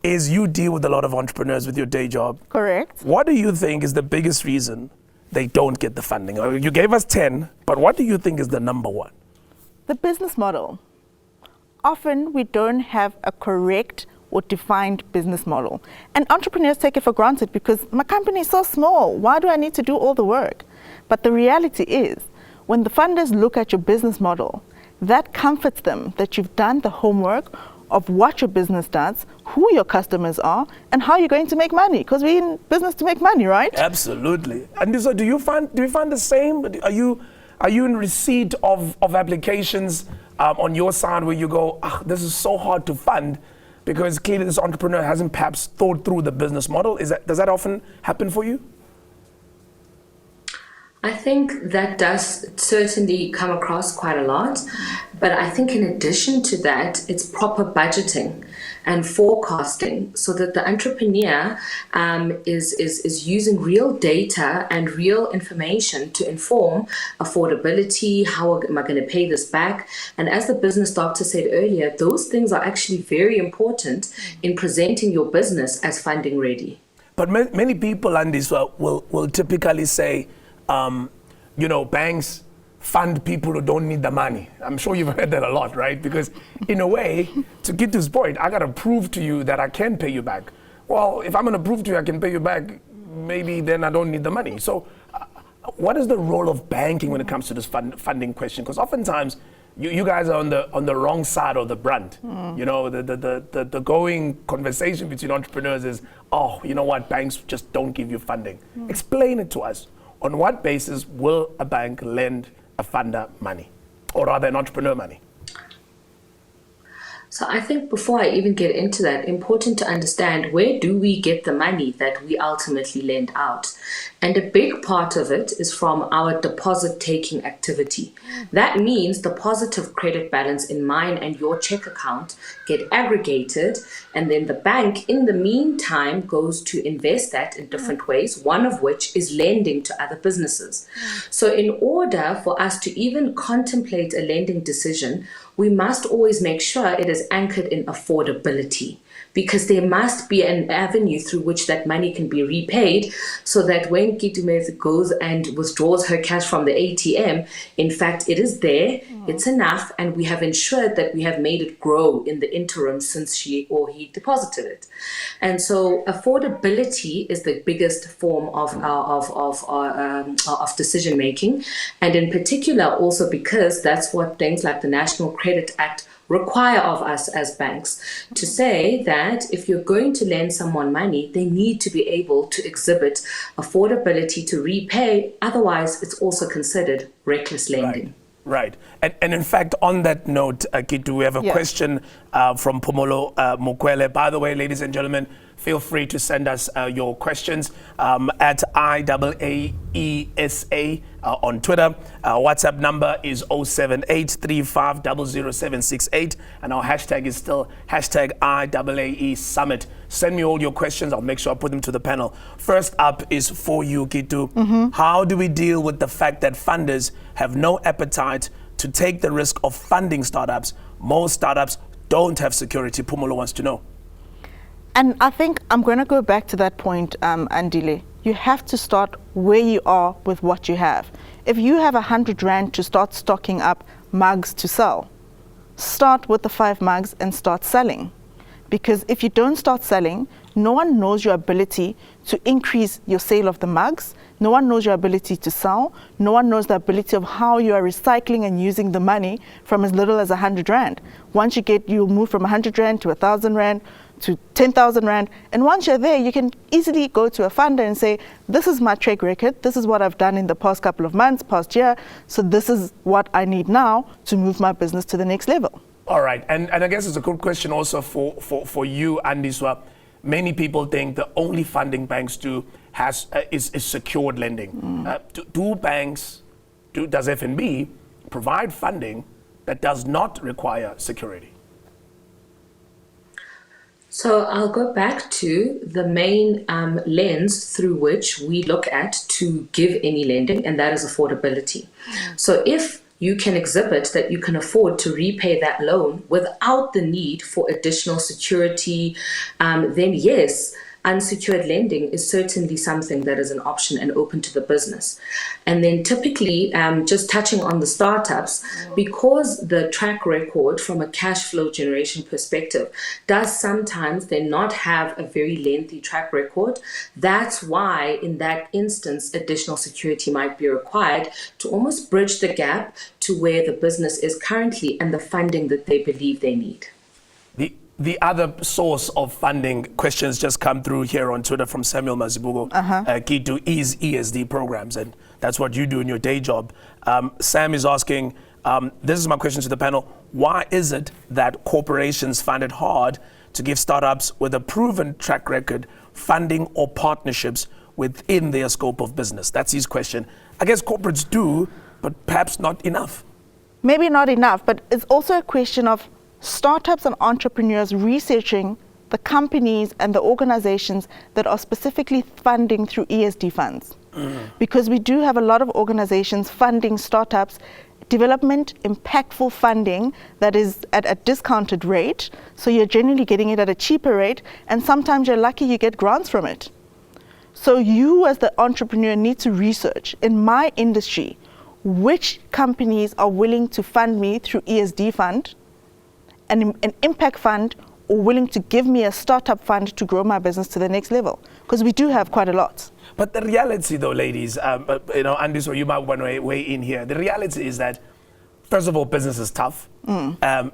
is you deal with a lot of entrepreneurs with your day job. Correct. What do you think is the biggest reason they don't get the funding? You gave us 10, but what do you think is the number one? The business model. Often we don't have a correct or defined business model. And entrepreneurs take it for granted because my company is so small. Why do I need to do all the work? But the reality is, when the funders look at your business model, that comforts them that you've done the homework of what your business does, who your customers are, and how you're going to make money. Because we're in business to make money, right? Absolutely. And so do you find the same? Are you in receipt of applications on your side where you go, this is so hard to fund because clearly this entrepreneur hasn't perhaps thought through the business model? Does that often happen for you? I think that does certainly come across quite a lot. But I think in addition to that, it's proper budgeting and forecasting so that the entrepreneur is using real data and real information to inform affordability, how am I going to pay this back? And as the business doctor said earlier, those things are actually very important in presenting your business as funding ready. But many people, Andy, will typically say, banks fund people who don't need the money. I'm sure you've heard that a lot, right? Because in a way, to get to this point, I got to prove to you that I can pay you back. Well, if I'm going to prove to you I can pay you back, maybe then I don't need the money. So what is the role of banking when it comes to this funding question? Because oftentimes you guys are on the wrong side of the brunt. You know, the going conversation between entrepreneurs is, you know what, banks just don't give you funding. Explain it to us. On what basis will a bank lend a funder money, or rather an entrepreneur money? So I think before I even get into that, important to understand, where do we get the money that we ultimately lend out? And a big part of it is from our deposit taking activity. That means the positive credit balance in mine and your check account get aggregated, and then the bank in the meantime goes to invest that in different ways, one of which is lending to other businesses. So in order for us to even contemplate a lending decision, we must always make sure it is anchored in affordability, because there must be an avenue through which that money can be repaid, so that when Kitumez goes and withdraws her cash from the ATM, in fact, it is there, it's enough, and we have ensured that we have made it grow in the interim since she or he deposited it. And so affordability is the biggest form of decision making, and in particular also because that's what things like the National Credit Act require of us as banks, to say that if you're going to lend someone money, they need to be able to exhibit affordability to repay. Otherwise, it's also considered reckless lending. Right. And in fact, on that note, Kitu, we have a question from Pumolo Mukwele. By the way, ladies and gentlemen, feel free to send us your questions at IAAESA on Twitter. Our WhatsApp number is 07835000768, and our hashtag is still #IAAE Summit. Send me all your questions. I'll make sure I put them to the panel. First up is for you, Kitu. How do we deal with the fact that funders have no appetite to take the risk of funding startups? Most startups don't have security. Pumolo wants to know. And I think I'm going to go back to that point, Andile. You have to start where you are with what you have. If you have 100 Rand to start stocking up mugs to sell, start with the 5 mugs and start selling. Because if you don't start selling, no one knows your ability to increase your sale of the mugs. No one knows your ability to sell. No one knows the ability of how you are recycling and using the money from as little as 100 Rand. Once you'll move from 100 Rand to 1,000 Rand to 10,000 Rand. And once you're there, you can easily go to a funder and say, this is my track record. This is what I've done in the past couple of months, past year. So this is what I need now to move my business to the next level. All right. And I guess it's a good question also for you, Andiswa. Many people think the only funding banks do is secured lending. Does FNB provide funding that does not require security? So I'll go back to the main lens through which we look at to give any lending, and that is affordability. So if you can exhibit that you can afford to repay that loan without the need for additional security, then yes, unsecured lending is certainly something that is an option and open to the business. And then typically, just touching on the startups, because the track record from a cash flow generation perspective does sometimes then not have a very lengthy track record, that's why in that instance, additional security might be required to almost bridge the gap to where the business is currently and the funding that they believe they need. The other source of funding questions just come through here on Twitter from Samuel Mazibugo. Kitu is ESD programs, and that's what you do in your day job. Sam is asking, this is my question to the panel, why is it that corporations find it hard to give startups with a proven track record funding or partnerships within their scope of business? That's his question. I guess corporates do, but perhaps not enough. Maybe not enough, but it's also a question of startups and entrepreneurs researching the companies and the organizations that are specifically funding through ESD funds. Because we do have a lot of organizations funding startups, development, impactful funding that is at a discounted rate. So you're generally getting it at a cheaper rate, and sometimes you're lucky you get grants from it. So you as the entrepreneur need to research, in my industry, which companies are willing to fund me through ESD fund, an impact fund, or willing to give me a startup fund to grow my business to the next level, because we do have quite a lot. But the reality though, ladies, Andy, so you might want to weigh in here. The reality is that, first of all, business is tough.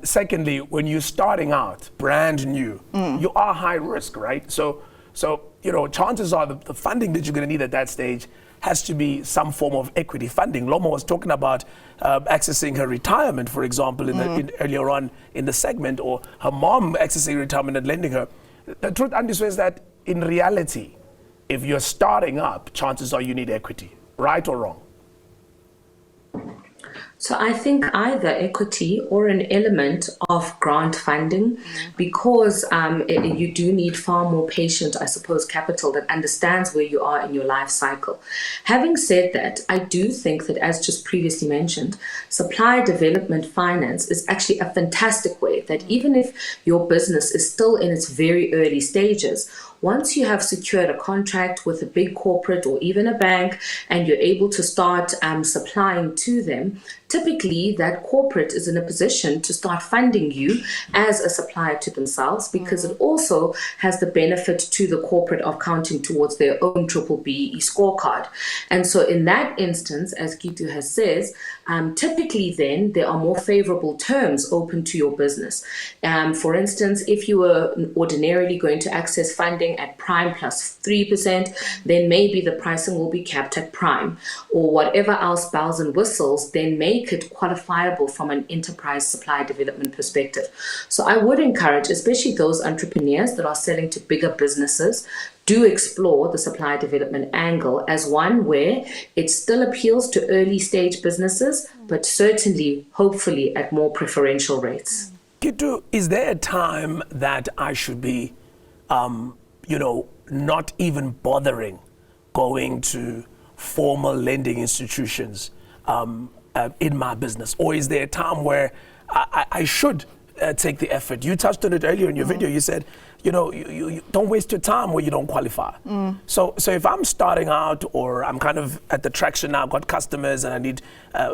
Secondly, when you're starting out, brand new, you are high risk, right? So chances are the funding that you're going to need at that stage has to be some form of equity funding. Loma was talking about accessing her retirement, for example, earlier on in the segment, or her mom accessing retirement and lending her. The truth, Andiswa, is that in reality, if you're starting up, chances are you need equity, right or wrong? So I think either equity or an element of grant funding, because you do need far more patient, I suppose, capital that understands where you are in your life cycle. Having said that, I do think that, as just previously mentioned, supply development finance is actually a fantastic way that even if your business is still in its very early stages, once you have secured a contract with a big corporate or even a bank and you're able to start supplying to them, typically that corporate is in a position to start funding you as a supplier to themselves, because it also has the benefit to the corporate of counting towards their own BBBE scorecard. And so in that instance, as Gitu has says, typically then there are more favorable terms open to your business. For instance, if you were ordinarily going to access funding at prime plus 3%, then maybe the pricing will be capped at prime, or whatever else bells and whistles then make it qualifiable from an enterprise supply development perspective. So I would encourage, especially those entrepreneurs that are selling to bigger businesses, do explore the supply development angle as one where it still appeals to early stage businesses, but certainly, hopefully, at more preferential rates. Gitu, is there a time that I should be not even bothering going to formal lending institutions in my business? Or is there a time where I should take the effort? You touched on it earlier in your video. You said, you don't waste your time where you don't qualify. So if I'm starting out, or I'm kind of at the traction now, I've got customers and I need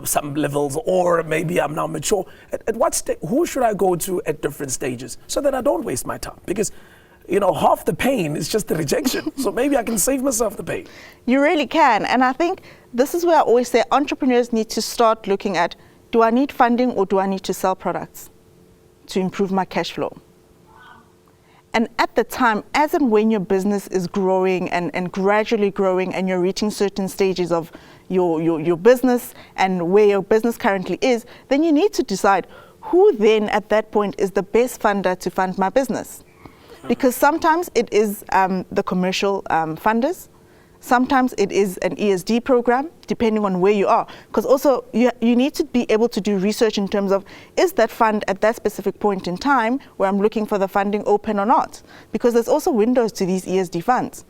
some levels, or maybe I'm now mature, at what stage, who should I go to at different stages so that I don't waste my time? Because half the pain is just the rejection. So maybe I can save myself the pain. You really can. And I think this is where I always say entrepreneurs need to start looking at, do I need funding or do I need to sell products to improve my cash flow? And at the time, as and when your business is growing and gradually growing and you're reaching certain stages of your business and where your business currently is, then you need to decide who then at that point is the best funder to fund my business. Because sometimes it is the commercial funders, sometimes it is an ESD program, depending on where you are. Because also you need to be able to do research in terms of, is that fund at that specific point in time where I'm looking for the funding open or not? Because there's also windows to these ESD funds.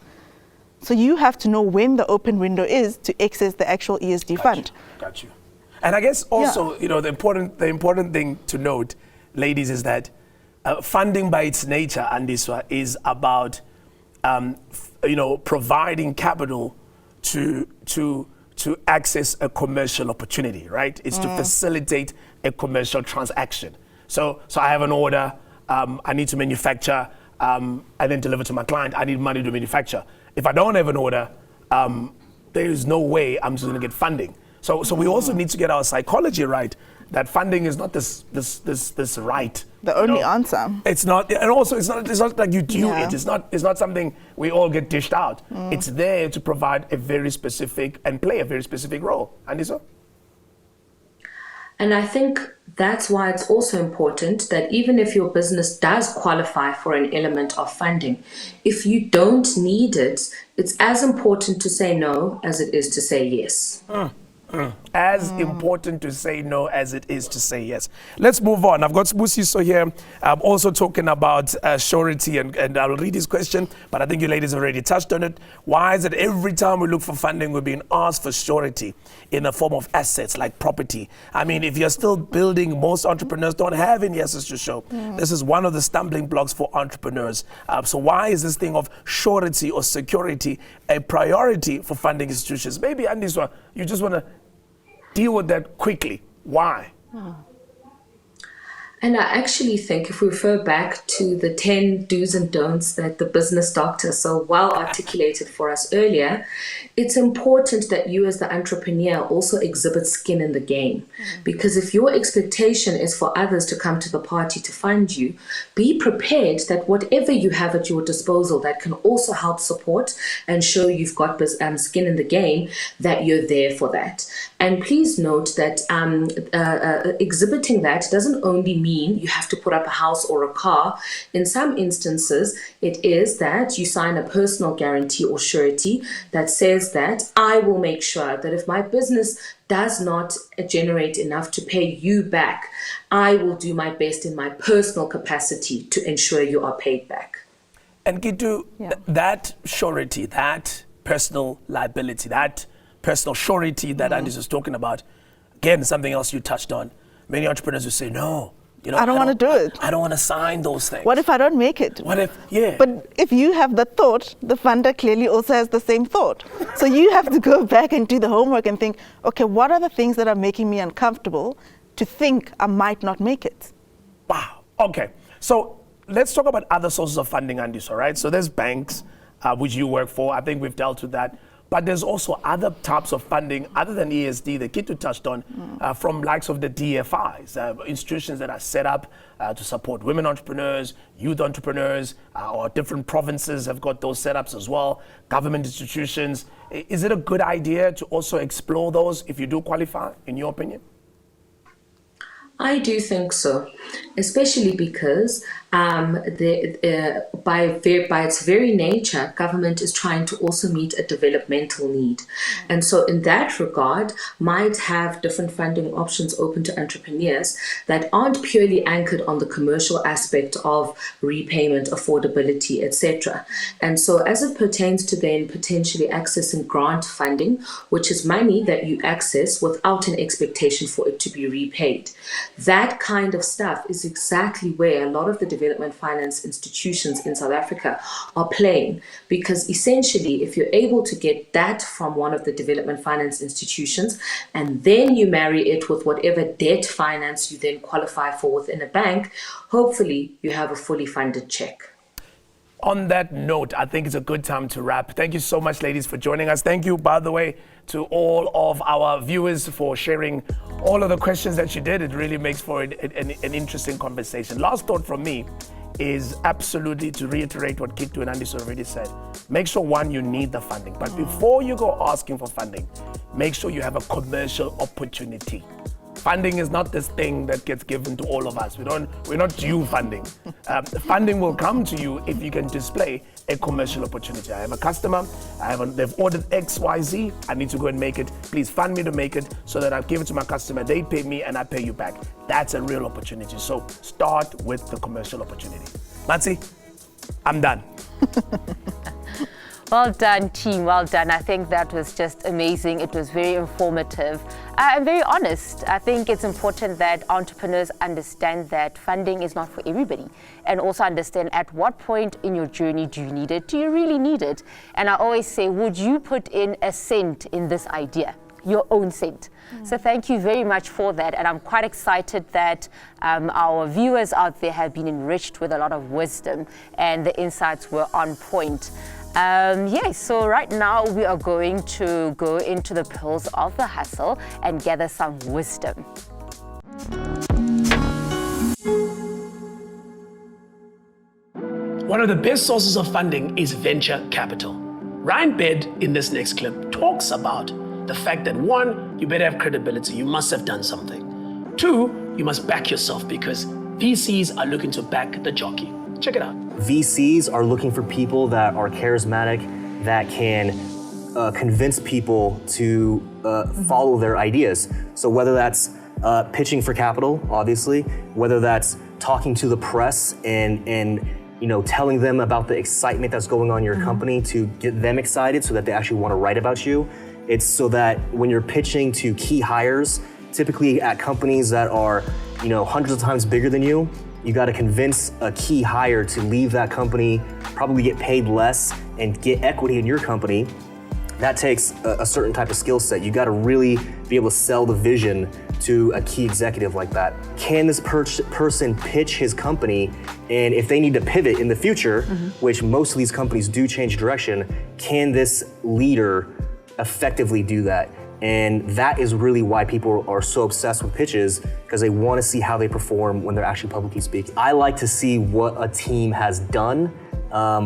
So you have to know when the open window is to access the actual ESD fund. Got you. And I guess also, you know, the important thing to note, ladies, is that funding by its nature, Andiswa, is about providing capital to access a commercial opportunity, right? It's to facilitate a commercial transaction. So I have an order, I need to manufacture, and then deliver to my client. I need money to manufacture. If I don't have an order, there is no way I'm just going to get funding. So we also need to get our psychology right. That funding is not this right. The only answer. It's not, and also it's not like you do it. It's not something we all get dished out. It's there to provide a very specific and play a very specific role. Andiswa? And I think that's why it's also important that even if your business does qualify for an element of funding, if you don't need it, it's as important to say no as it is to say yes. As important to say no as it is to say yes. Let's move on. I've got Sbusiso here also talking about surety, and I'll read his question, but I think you ladies already touched on it. Why is it every time we look for funding, we're being asked for surety in the form of assets like property? I mean, if you're still building, most entrepreneurs don't have any assets to show. This is one of the stumbling blocks for entrepreneurs. So why is this thing of surety or security a priority for funding institutions? Maybe, Andiswa, you just want to deal with that quickly. Why? And I actually think if we refer back to the 10 do's and don'ts that the business doctor so well articulated for us earlier, it's important that you as the entrepreneur also exhibit skin in the game. Because if your expectation is for others to come to the party to fund you, be prepared that whatever you have at your disposal that can also help support and show you've got skin in the game, that you're there for that. And please note that exhibiting that doesn't only mean you have to put up a house or a car. In some instances, it is that you sign a personal guarantee or surety that says that I will make sure that if my business does not generate enough to pay you back, I will do my best in my personal capacity to ensure you are paid back. And Gitu, that surety, that personal liability, that personal surety that Andis was talking about, again, something else you touched on. Many entrepreneurs will say, no, I don't want to do it. I don't want to sign those things. What if I don't make it? What if, yeah. But if you have the thought, the funder clearly also has the same thought. So you have to go back and do the homework and think, okay, what are the things that are making me uncomfortable to think I might not make it? Wow. Okay. So let's talk about other sources of funding, Andis, all right? So there's banks, which you work for. I think we've dealt with that. But there's also other types of funding other than ESD that Gitu touched on, from likes of the DFIs, institutions that are set up to support women entrepreneurs, youth entrepreneurs, or different provinces have got those setups as well, government institutions. Is it a good idea to also explore those if you do qualify, in your opinion? I do think so, especially because by its very nature, government is trying to also meet a developmental need. And so in that regard, might have different funding options open to entrepreneurs that aren't purely anchored on the commercial aspect of repayment, affordability, etc. And so as it pertains to then potentially accessing grant funding, which is money that you access without an expectation for it to be repaid. That kind of stuff is exactly where a lot of the development finance institutions in South Africa are playing, because essentially if you're able to get that from one of the development finance institutions and then you marry it with whatever debt finance you then qualify for within a bank, hopefully you have a fully funded check. On that note, I think it's a good time to wrap. Thank you so much, ladies, for joining us. Thank you, by the way, to all of our viewers for sharing all of the questions that you did. It really makes for an interesting conversation. Last thought from me is absolutely to reiterate what Kitu and Andy already said. Make sure, one, you need the funding. But before you go asking for funding, make sure you have a commercial opportunity. Funding is not this thing that gets given to all of us. We're not due funding. Funding will come to you if you can display a commercial opportunity. I have a customer, they've ordered XYZ, I need to go and make it. Please fund me to make it so that I give it to my customer, they pay me and I pay you back. That's a real opportunity. So start with the commercial opportunity. Matsi, I'm done. Well done, team. Well done. I think that was just amazing. It was very informative and very honest. I think it's important that entrepreneurs understand that funding is not for everybody, and also understand at what point in your journey do you need it? Do you really need it? And I always say, would you put in a cent in this idea? Your own cent. So thank you very much for that, and I'm quite excited that our viewers out there have been enriched with a lot of wisdom and the insights were on point. So right now we are going to go into the pearls of the hustle and gather some wisdom. One of the best sources of funding is venture capital. Ryan Bed in this next clip talks about the fact that, one, you better have credibility, you must have done something. Two, you must back yourself because VCs are looking to back the jockey. Check it out. VCs are looking for people that are charismatic, that can convince people to follow their ideas. So whether that's pitching for capital, obviously, whether that's talking to the press and telling them about the excitement that's going on in your company to get them excited so that they actually want to write about you. It's so that when you're pitching to key hires, typically at companies that are, hundreds of times bigger than you, you got to convince a key hire to leave that company, probably get paid less and get equity in your company. That takes a certain type of skill set. You got to really be able to sell the vision to a key executive like that. Can this person pitch his company, and if they need to pivot in the future, which most of these companies do change direction, can this leader effectively do that? And that is really why people are so obsessed with pitches, because they want to see how they perform when they're actually publicly speaking. I like to see what a team has done,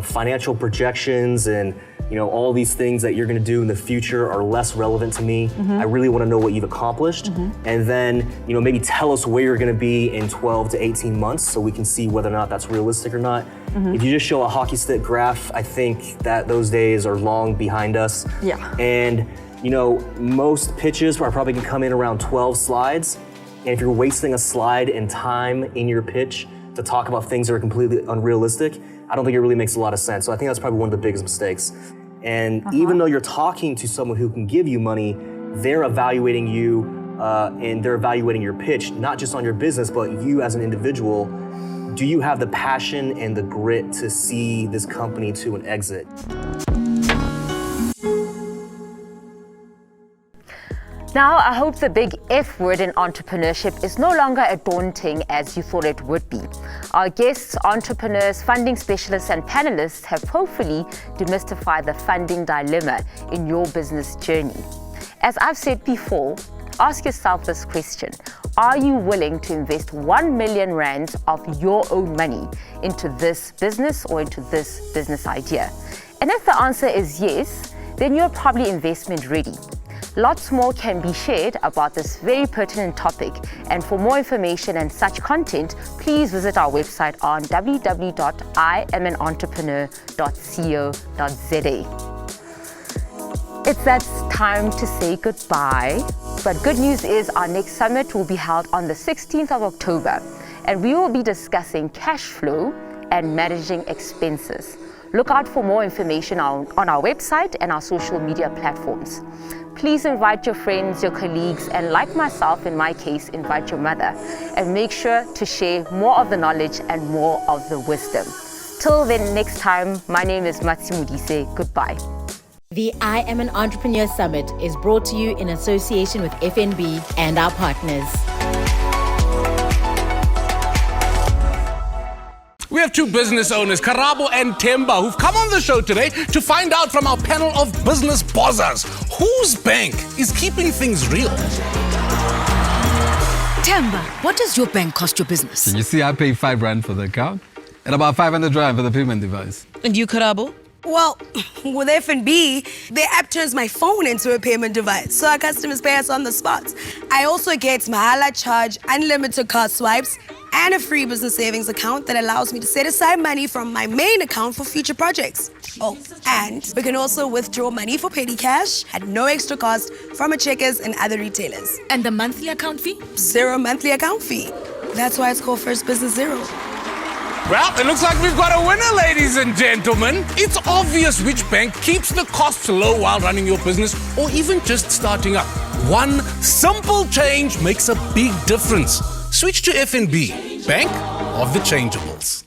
financial projections and all these things that you're going to do in the future are less relevant to me. I really want to know what you've accomplished, and then maybe tell us where you're going to be in 12 to 18 months so we can see whether or not that's realistic or not. If you just show a hockey stick graph, I think that those days are long behind us. Yeah. And most pitches are probably going to come in around 12 slides, and if you're wasting a slide and time in your pitch to talk about things that are completely unrealistic, I don't think it really makes a lot of sense. So I think that's probably one of the biggest mistakes. And even though you're talking to someone who can give you money, they're evaluating you and they're evaluating your pitch, not just on your business, but you as an individual. Do you have the passion and the grit to see this company to an exit? Now, I hope the big F word in entrepreneurship is no longer as daunting as you thought it would be. Our guests, entrepreneurs, funding specialists, and panelists have hopefully demystified the funding dilemma in your business journey. As I've said before, ask yourself this question: are you willing to invest 1 million rands of your own money into this business or into this business idea? And if the answer is yes, then you're probably investment ready. Lots more can be shared about this very pertinent topic, and for more information and such content, please visit our website on www.iamentrepreneur.co.za. It's that time to say goodbye, but good news is our next summit will be held on the 16th of October, and we will be discussing cash flow and managing expenses. Look out for more information on our website and our social media platforms. Please invite your friends, your colleagues, and like myself, in my case, invite your mother, and make sure to share more of the knowledge and more of the wisdom. Till then, next time, my name is Matsi Modise. Goodbye. The I Am an Entrepreneur Summit is brought to you in association with FNB and our partners. We have two business owners, Karabo and Temba, who've come on the show today to find out from our panel of business bossers whose bank is keeping things real. Temba, what does your bank cost your business? Can you see I pay 5 rand for the account? And about 500 rand for the payment device. And you, Karabo? Well, with F&B, their app turns my phone into a payment device, so our customers pay us on the spot. I also get Mahala Charge, unlimited card swipes, and a free business savings account that allows me to set aside money from my main account for future projects. Oh, and we can also withdraw money for petty cash at no extra cost from a Checkers and other retailers. And the monthly account fee? 0 monthly account fee. That's why it's called First Business Zero. Well, it looks like we've got a winner, ladies and gentlemen. It's obvious which bank keeps the costs low while running your business or even just starting up. One simple change makes a big difference. Switch to FNB, Bank of the Changeables.